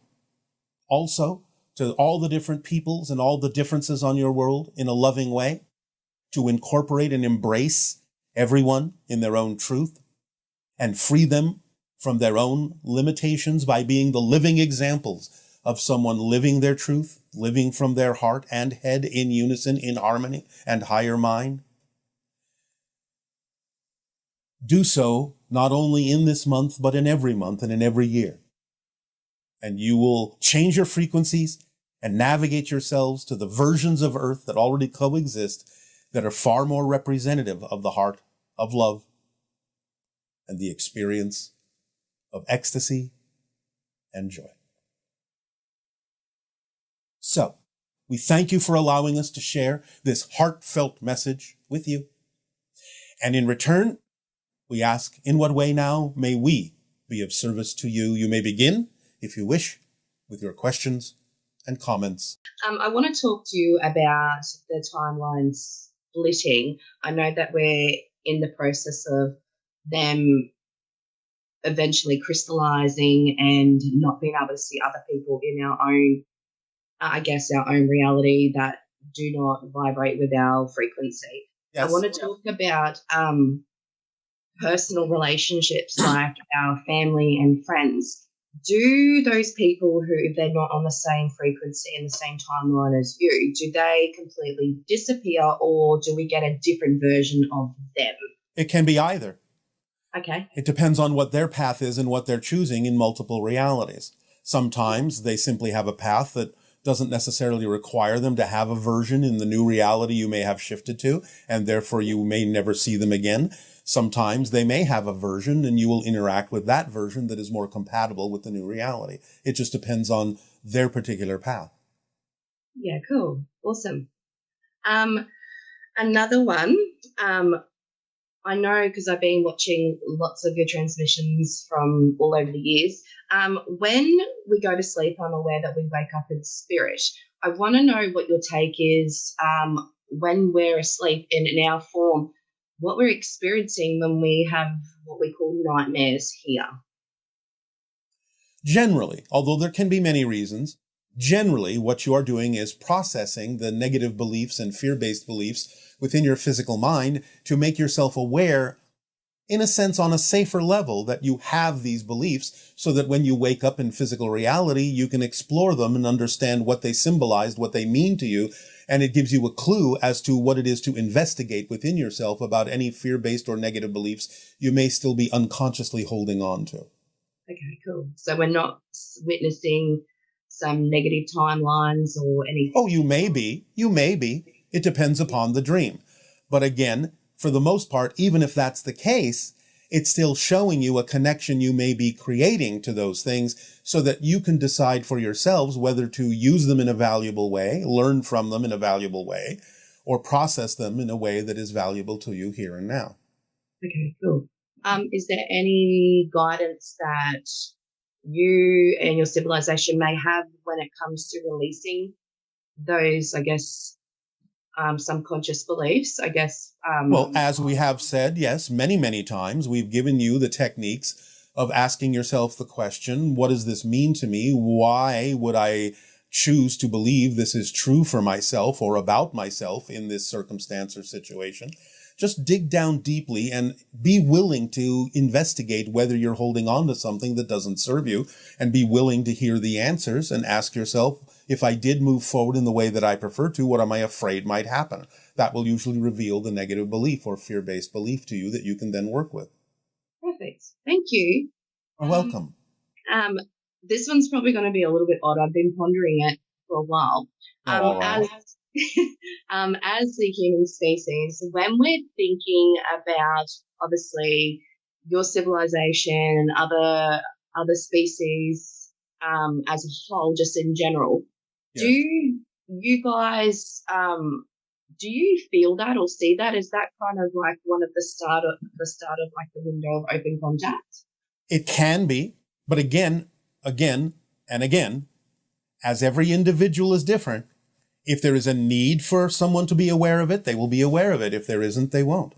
also to all the different peoples and all the differences on your world in a loving way, to incorporate and embrace everyone in their own truth and free them from their own limitations by being the living examples of someone living their truth, living from their heart and head in unison, in harmony and higher mind. Do so not only in this month, but in every month and in every year. And you will change your frequencies and navigate yourselves to the versions of Earth that already coexist that are far more representative of the heart of love and the experience of ecstasy and joy. So, we thank you for allowing us to share this heartfelt message with you. And in return, we ask, in what way now may we be of service to you? You may begin, if you wish, with your questions and comments. I want to talk to you about the timeline splitting. I know that we're in the process of them eventually crystallizing and not being able to see other people in our own, our own reality that do not vibrate with our frequency. Yes. I want to talk about personal relationships like our family and friends. Do those people who, if they're not on the same frequency and the same timeline as you, do they completely disappear, or do we get a different version of them? It can be either. Okay. It depends on what their path is and what they're choosing in multiple realities. Sometimes they simply have a path that doesn't necessarily require them to have a version in the new reality you may have shifted to, and therefore you may never see them again. Sometimes they may have a version and you will interact with that version that is more compatible with the new reality. It just depends on their particular path. Yeah, cool. Awesome. Another one, I know because I've been watching lots of your transmissions from all over the years. When we go to sleep, I'm aware that we wake up in spirit. I want to know what your take is when we're asleep in our form, what we're experiencing when we have what we call nightmares here. Generally, although there can be many reasons, generally what you are doing is processing the negative beliefs and fear-based beliefs within your physical mind to make yourself aware, in a sense, on a safer level, that you have these beliefs so that when you wake up in physical reality, you can explore them and understand what they symbolized, what they mean to you, and it gives you a clue as to what it is to investigate within yourself about any fear-based or negative beliefs you may still be unconsciously holding on to. Okay, cool. So we're not witnessing some negative timelines or anything? Oh, you may be. You may be. It depends upon the dream. But again, for the most part, even if that's the case, it's still showing you a connection you may be creating to those things so that you can decide for yourselves whether to use them in a valuable way, learn from them in a valuable way, or process them in a way that is valuable to you here and now. Okay, cool. Is there any guidance that you and your civilization may have when it comes to releasing those, I guess, subconscious beliefs, I guess? Well, as we have said, yes, many, many times, we've given you the techniques of asking yourself the question, what does this mean to me? Why would I choose to believe this is true for myself or about myself in this circumstance or situation? Just dig down deeply and be willing to investigate whether you're holding on to something that doesn't serve you, and be willing to hear the answers and ask yourself, if I did move forward in the way that I prefer to, what am I afraid might happen? That will usually reveal the negative belief or fear-based belief to you that you can then work with. Perfect. Thank you. You're welcome. This one's probably going to be a little bit odd. I've been pondering it for a while. As the human species, when we're thinking about, obviously, your civilization and other species as a whole, just in general, yes. Do you guys do you feel that or see that? Is that kind of like one of the start of like the window of open contact? It can be, but again, as every individual is different, if there is a need for someone to be aware of it, they will be aware of it. If there isn't, they won't.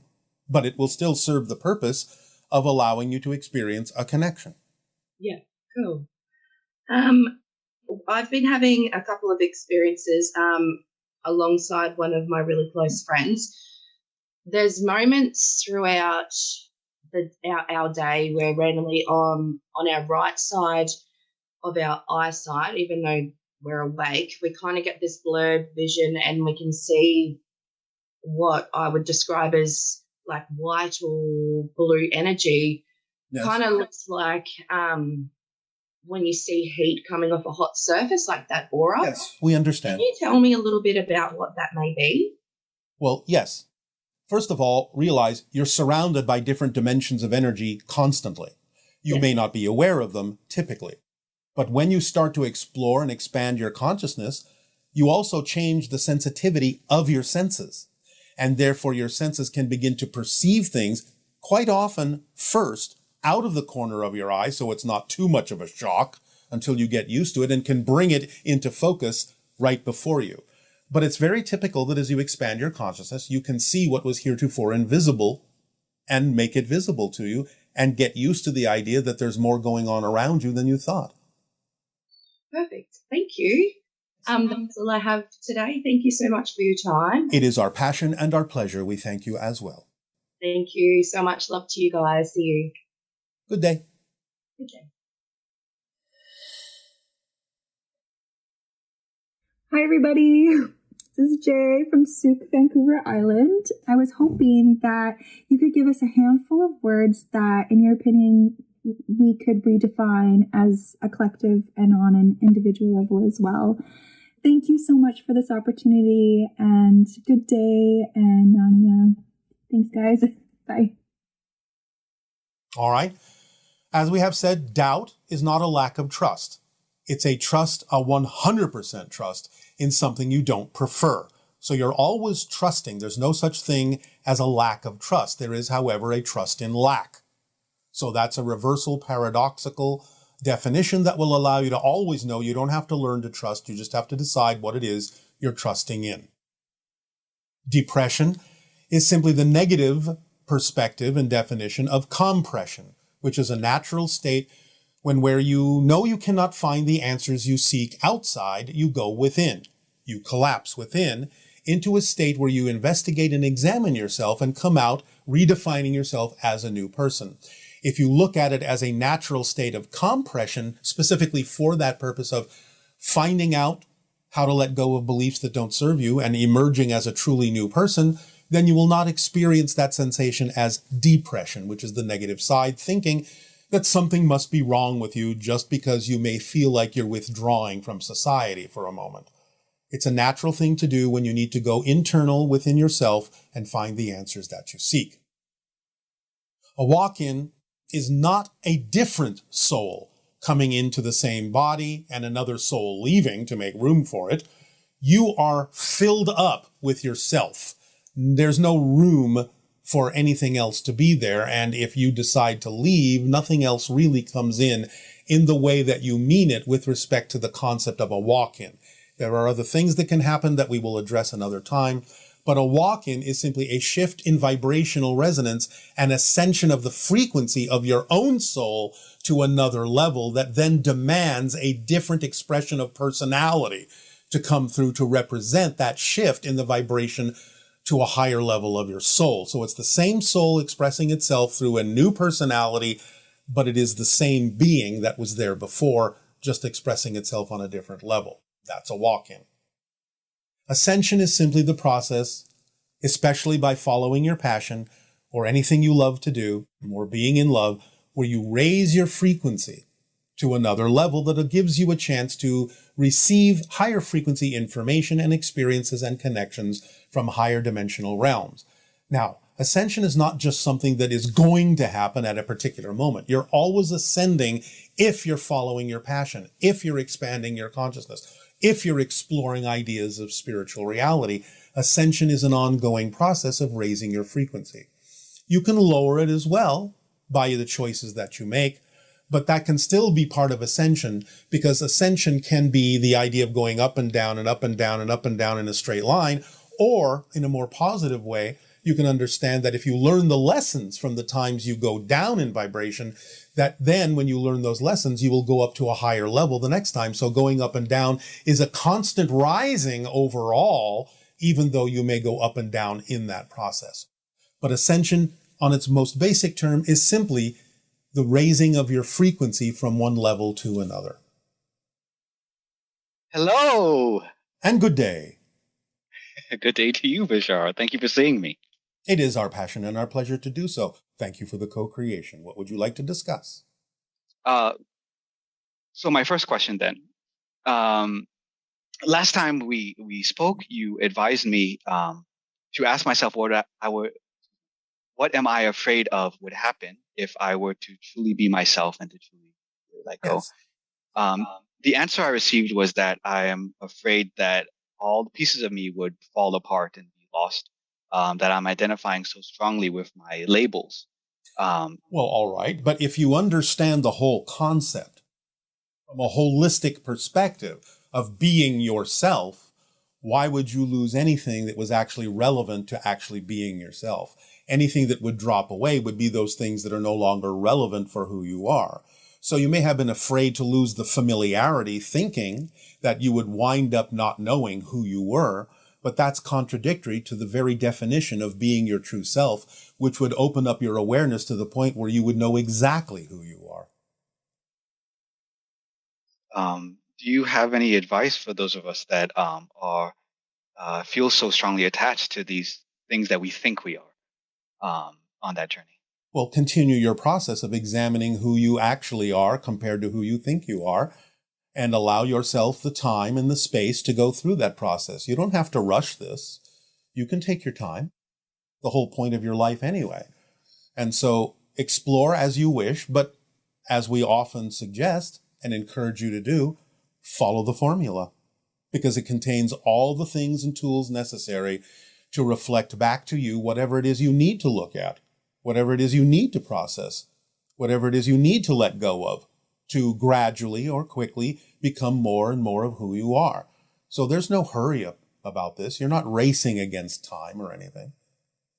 But it will still serve the purpose of allowing you to experience a connection. Yeah, cool. I've been having a couple of experiences alongside one of my really close friends. There's moments throughout our day where randomly on our right side of our eyesight, even though we're awake, we kind of get this blurred vision and we can see what I would describe as like white or blue energy. Yes. Kind of looks like when you see heat coming off a hot surface, like that aura. Yes, we understand. Can you tell me a little bit about what that may be? Well, yes. First of all, realize you're surrounded by different dimensions of energy constantly. You may not be aware of them typically. But when you start to explore and expand your consciousness, you also change the sensitivity of your senses. And therefore your senses can begin to perceive things quite often first out of the corner of your eye, so it's not too much of a shock until you get used to it, and can bring it into focus right before you. But it's very typical that as you expand your consciousness, you can see what was heretofore invisible and make it visible to you, and get used to the idea that there's more going on around you than you thought. Perfect. Thank you. That's all I have today. Thank you so much for your time. It is our passion and our pleasure. We thank you as well. Thank you so much. Love to you guys. See you. Good day. Good day. Hi, everybody. This is Jay from Souk, Vancouver Island. I was hoping that you could give us a handful of words that, in your opinion, we could redefine as a collective and on an individual level as well. Thank you so much for this opportunity, and good day, and thanks, guys. Bye. All right. As we have said, doubt is not a lack of trust. It's a trust, a 100% trust in something you don't prefer. So you're always trusting. There's no such thing as a lack of trust. There is, however, a trust in lack. So that's a reversal paradoxical definition that will allow you to always know you don't have to learn to trust. You just have to decide what it is you're trusting in. Depression is simply the negative perspective and definition of compression, which is a natural state when where you know you cannot find the answers you seek outside, you go within. You collapse within into a state where you investigate and examine yourself and come out redefining yourself as a new person. If you look at it as a natural state of compression, specifically for that purpose of finding out how to let go of beliefs that don't serve you and emerging as a truly new person, then you will not experience that sensation as depression, which is the negative side, thinking that something must be wrong with you just because you may feel like you're withdrawing from society for a moment. It's a natural thing to do when you need to go internal within yourself and find the answers that you seek. A walk-in is not a different soul coming into the same body and another soul leaving to make room for it. You are filled up with yourself. There's no room for anything else to be there. And if you decide to leave, nothing else really comes in the way that you mean it with respect to the concept of a walk-in. There are other things that can happen that we will address another time. But a walk-in is simply a shift in vibrational resonance, an ascension of the frequency of your own soul to another level that then demands a different expression of personality to come through to represent that shift in the vibration to a higher level of your soul. So it's the same soul expressing itself through a new personality, but it is the same being that was there before, just expressing itself on a different level. That's a walk-in. Ascension is simply the process, especially by following your passion or anything you love to do, or being in love, where you raise your frequency to another level that gives you a chance to receive higher frequency information and experiences and connections from higher dimensional realms. Now, ascension is not just something that is going to happen at a particular moment. You're always ascending if you're following your passion, if you're expanding your consciousness, if you're exploring ideas of spiritual reality. Ascension is an ongoing process of raising your frequency. You can lower it as well by the choices that you make, but that can still be part of ascension, because ascension can be the idea of going up and down and up and down and up and down in a straight line, or in a more positive way, you can understand that if you learn the lessons from the times you go down in vibration, that then when you learn those lessons, you will go up to a higher level the next time. So going up and down is a constant rising overall, even though you may go up and down in that process. But ascension, on its most basic term, is simply the raising of your frequency from one level to another. Hello. And good day. Good day to you, Bashar. Thank you for seeing me. It is our passion and our pleasure to do so. Thank you for the co-creation. What would you like to discuss? So my first question then. Last time we spoke, you advised me to ask myself what am I afraid of would happen if I were to truly be myself and to truly let go. The answer I received was that I am afraid that all the pieces of me would fall apart and be lost, that I'm identifying so strongly with my labels. Well, all right. But if you understand the whole concept from a holistic perspective of being yourself, why would you lose anything that was actually relevant to actually being yourself? Anything that would drop away would be those things that are no longer relevant for who you are. So you may have been afraid to lose the familiarity, thinking that you would wind up not knowing who you were, but that's contradictory to the very definition of being your true self, which would open up your awareness to the point where you would know exactly who you are. Do you have any advice for those of us that feel so strongly attached to these things that we think we are on that journey? Well, continue your process of examining who you actually are compared to who you think you are, and allow yourself the time and the space to go through that process. You don't have to rush this. You can take your time, the whole point of your life anyway. And so explore as you wish, but as we often suggest and encourage you to do, follow the formula, because it contains all the things and tools necessary to reflect back to you whatever it is you need to look at, whatever it is you need to process, whatever it is you need to let go of, to gradually or quickly become more and more of who you are. So there's no hurry up about this. You're not racing against time or anything.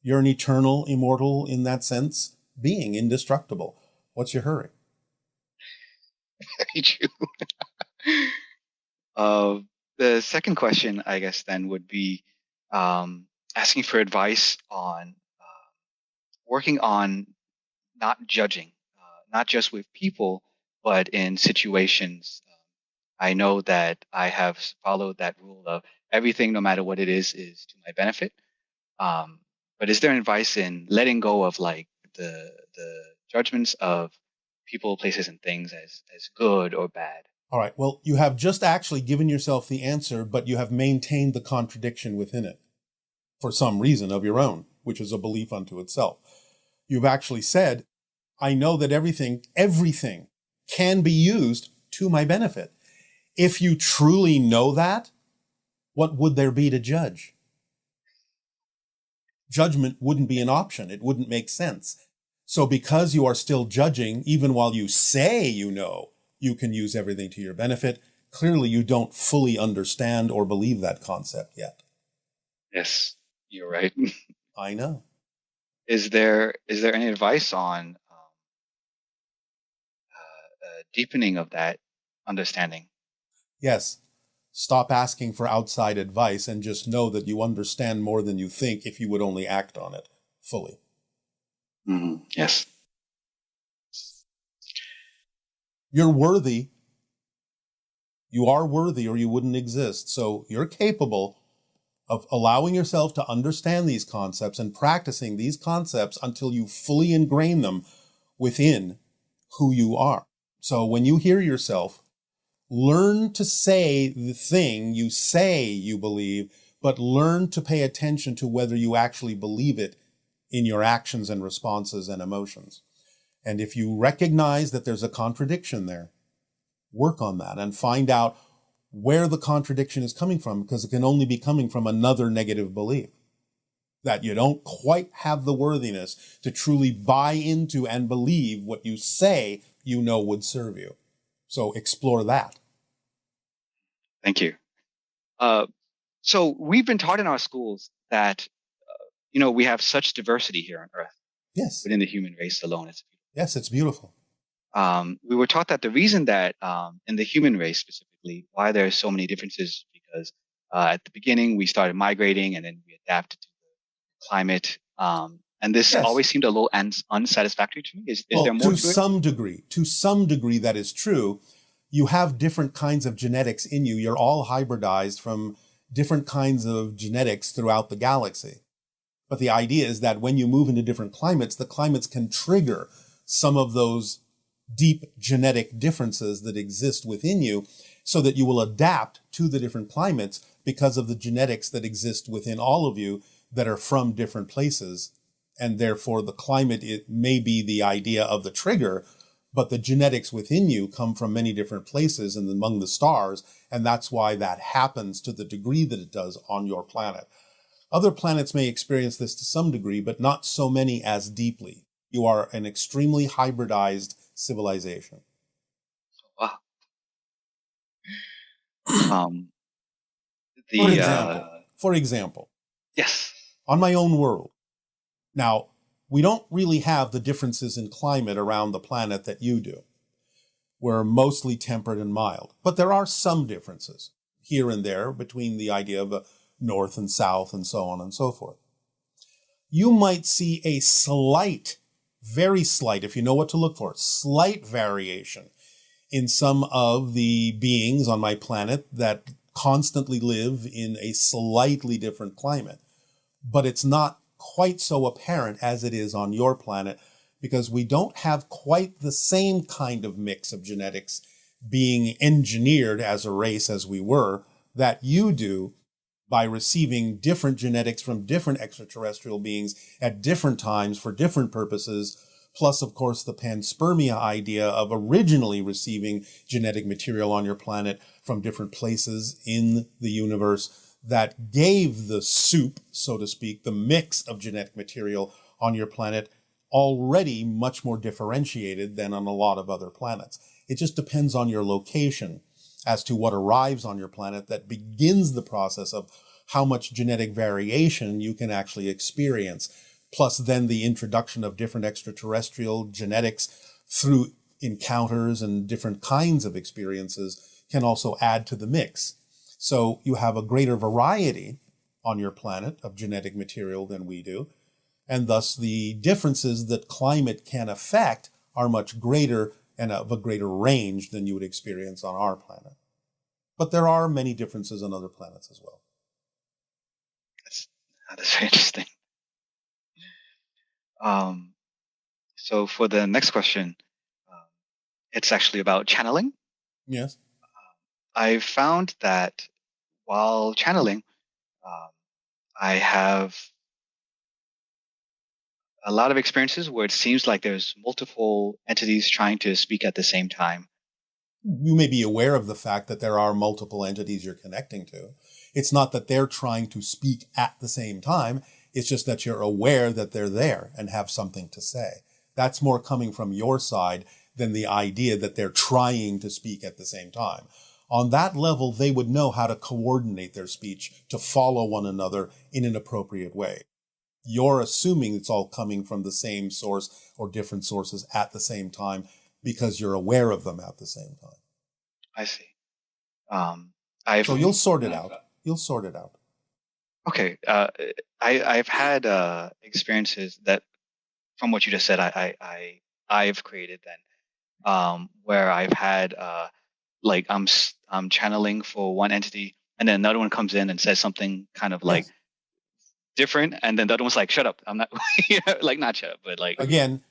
You're an eternal, immortal, in that sense, being, indestructible. What's your hurry? Very true. The second question, I guess, then would be asking for advice on working on not judging, not just with people, but in situations. I know that I have followed that rule of everything, no matter what it is to my benefit. But is there advice in letting go of like the judgments of people, places, and things as good or bad? All right. Well, you have just actually given yourself the answer, but you have maintained the contradiction within it for some reason of your own, which is a belief unto itself. You've actually said, I know that everything can be used to my benefit. If you truly know that, what would there be to judge? Judgment wouldn't be an option. It wouldn't make sense. So because you are still judging, even while you say you know you can use everything to your benefit, clearly you don't fully understand or believe that concept yet. Yes, you're right. I know. Is there any advice on deepening of that understanding? Yes. Stop asking for outside advice and just know that you understand more than you think if you would only act on it fully. Mm-hmm. Yes. You're worthy. You are worthy or you wouldn't exist. So you're capable of allowing yourself to understand these concepts and practicing these concepts until you fully ingrain them within who you are. So when you hear yourself, learn to say the thing you say you believe, but learn to pay attention to whether you actually believe it in your actions and responses and emotions. And if you recognize that there's a contradiction there, work on that and find out where the contradiction is coming from, because it can only be coming from another negative belief, that you don't quite have the worthiness to truly buy into and believe what you say you know would serve you. So explore that. Thank you. So we've been taught in our schools that, we have such diversity here on Earth. Yes. Within the human race alone. Yes, it's beautiful. We were taught that the reason that in the human race specifically, why there are so many differences, because at the beginning we started migrating and then we adapted to the climate. And this always seemed a little unsatisfactory to me. Is there more to it? To some degree, that is true. You have different kinds of genetics in you. You're all hybridized from different kinds of genetics throughout the galaxy. But the idea is that when you move into different climates, the climates can trigger some of those deep genetic differences that exist within you so that you will adapt to the different climates because of the genetics that exist within all of you that are from different places And therefore, the climate, it may be the idea of the trigger, but the genetics within you come from many different places and among the stars. And that's why that happens to the degree that it does on your planet. Other planets may experience this to some degree, but not so many as deeply. You are an extremely hybridized civilization. Wow. For example, yes, on my own world. Now, we don't really have the differences in climate around the planet that you do. We're mostly temperate and mild, but there are some differences here and there between the idea of a north and south and so on and so forth. You might see a slight, very slight, if you know what to look for, slight variation in some of the beings on my planet that constantly live in a slightly different climate. But it's not quite so apparent as it is on your planet, because we don't have quite the same kind of mix of genetics being engineered as a race as we were, that you do by receiving different genetics from different extraterrestrial beings at different times for different purposes, plus, of course, the panspermia idea of originally receiving genetic material on your planet from different places in the universe that gave the soup, so to speak, the mix of genetic material on your planet already much more differentiated than on a lot of other planets. It just depends on your location as to what arrives on your planet that begins the process of how much genetic variation you can actually experience. Plus then the introduction of different extraterrestrial genetics through encounters and different kinds of experiences can also add to the mix. So you have a greater variety on your planet of genetic material than we do. And thus the differences that climate can affect are much greater and of a greater range than you would experience on our planet. But there are many differences on other planets as well. That's very interesting. So for the next question, it's actually about channeling. Yes. I found that while channeling, I have a lot of experiences where it seems like there's multiple entities trying to speak at the same time. You may be aware of the fact that there are multiple entities you're connecting to. It's not that they're trying to speak at the same time. It's just that you're aware that they're there and have something to say. That's more coming from your side than the idea that they're trying to speak at the same time. On that level, they would know how to coordinate their speech to follow one another in an appropriate way. You're assuming it's all coming from the same source or different sources at the same time because you're aware of them at the same time. I see. So you'll sort it out. You'll sort it out. Okay. I've had experiences that, from what you just said, I've created then, where I've had like I'm channeling for one entity, and then another one comes in and says something kind of like different, and then the other one's like, "Shut up! I'm not," like not shut up, but like again,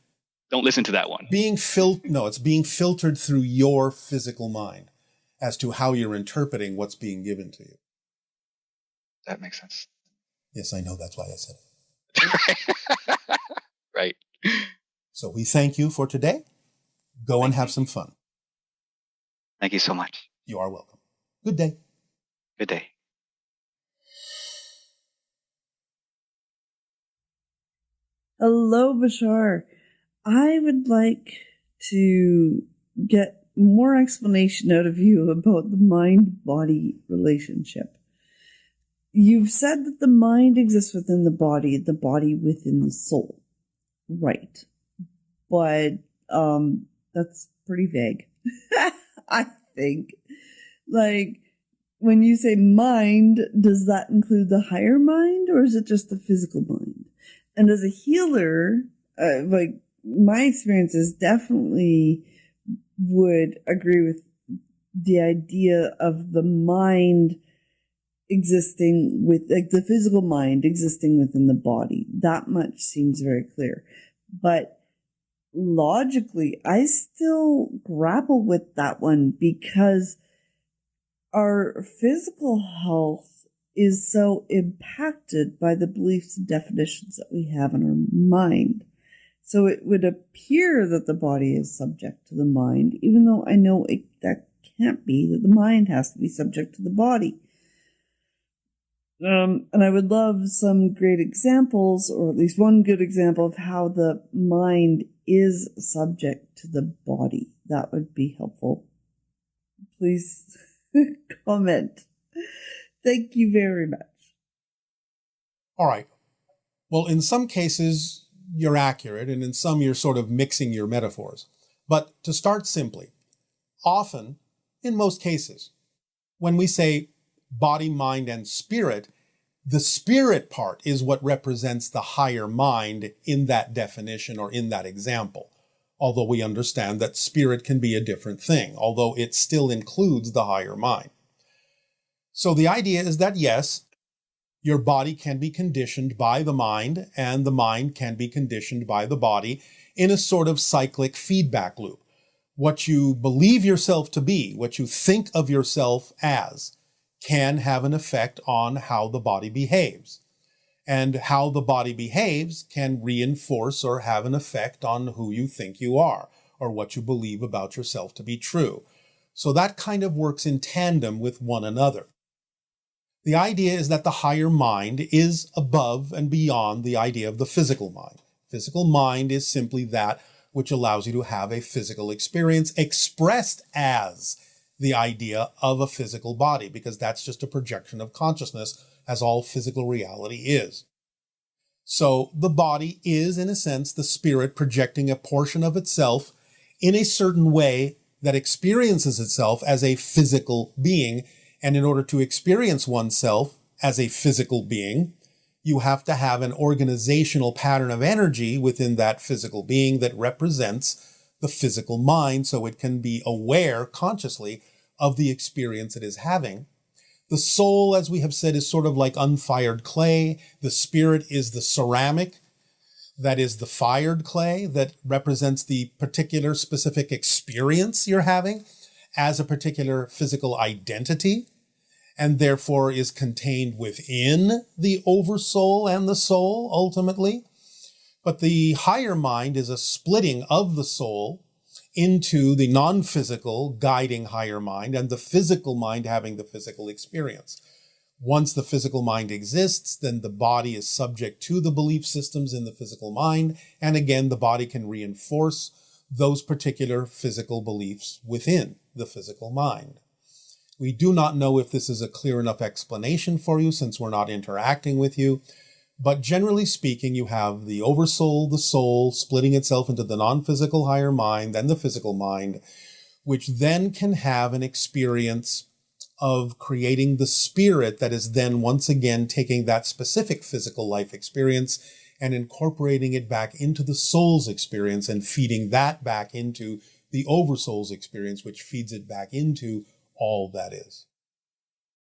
don't listen to that one. It's being filtered through your physical mind as to how you're interpreting what's being given to you. That makes sense. Yes, I know. That's why I said it. Right. So we thank you for today. Go and have some fun. Thank you so much. You are welcome. Good day. Good day. Hello, Bashar. I would like to get more explanation out of you about the mind-body relationship. You've said that the mind exists within the body within the soul. Right. But that's pretty vague. I think. Like, when you say mind, does that include the higher mind, or is it just the physical mind? And as a healer, like, my experiences definitely would agree with the idea of the mind existing with, like, the physical mind existing within the body. That much seems very clear. But logically, I still grapple with that one because our physical health is so impacted by the beliefs and definitions that we have in our mind. So it would appear that the body is subject to the mind, even though I know that can't be, that the mind has to be subject to the body. And I would love some great examples, or at least one good example of how the mind is subject to the body. That would be helpful. Please comment. Thank you very much. All right. Well, in some cases, you're accurate, and in some, you're sort of mixing your metaphors. But to start simply, often, in most cases, when we say body, mind, and spirit, the spirit part is what represents the higher mind in that definition or in that example. Although we understand that spirit can be a different thing, although it still includes the higher mind. So the idea is that yes, your body can be conditioned by the mind, and the mind can be conditioned by the body in a sort of cyclic feedback loop. What you believe yourself to be, what you think of yourself as, can have an effect on how the body behaves. And how the body behaves can reinforce or have an effect on who you think you are, or what you believe about yourself to be true. So that kind of works in tandem with one another. The idea is that the higher mind is above and beyond the idea of the physical mind. Physical mind is simply that which allows you to have a physical experience expressed as the idea of a physical body, because that's just a projection of consciousness, as all physical reality is. So the body is, in a sense, the spirit projecting a portion of itself in a certain way that experiences itself as a physical being. And in order to experience oneself as a physical being, you have to have an organizational pattern of energy within that physical being that represents the physical mind, so it can be aware consciously of the experience it is having. The soul, as we have said, is sort of like unfired clay. The spirit is the ceramic, that is the fired clay, that represents the particular specific experience you're having as a particular physical identity, and therefore is contained within the oversoul and the soul, ultimately. But the higher mind is a splitting of the soul into the non-physical guiding higher mind, and the physical mind having the physical experience. Once the physical mind exists, then the body is subject to the belief systems in the physical mind, and again, the body can reinforce those particular physical beliefs within the physical mind. We do not know if this is a clear enough explanation for you, since we're not interacting with you. But generally speaking, you have the oversoul, the soul, splitting itself into the non-physical higher mind and the physical mind, which then can have an experience of creating the spirit that is then once again taking that specific physical life experience and incorporating it back into the soul's experience and feeding that back into the oversoul's experience, which feeds it back into all that is.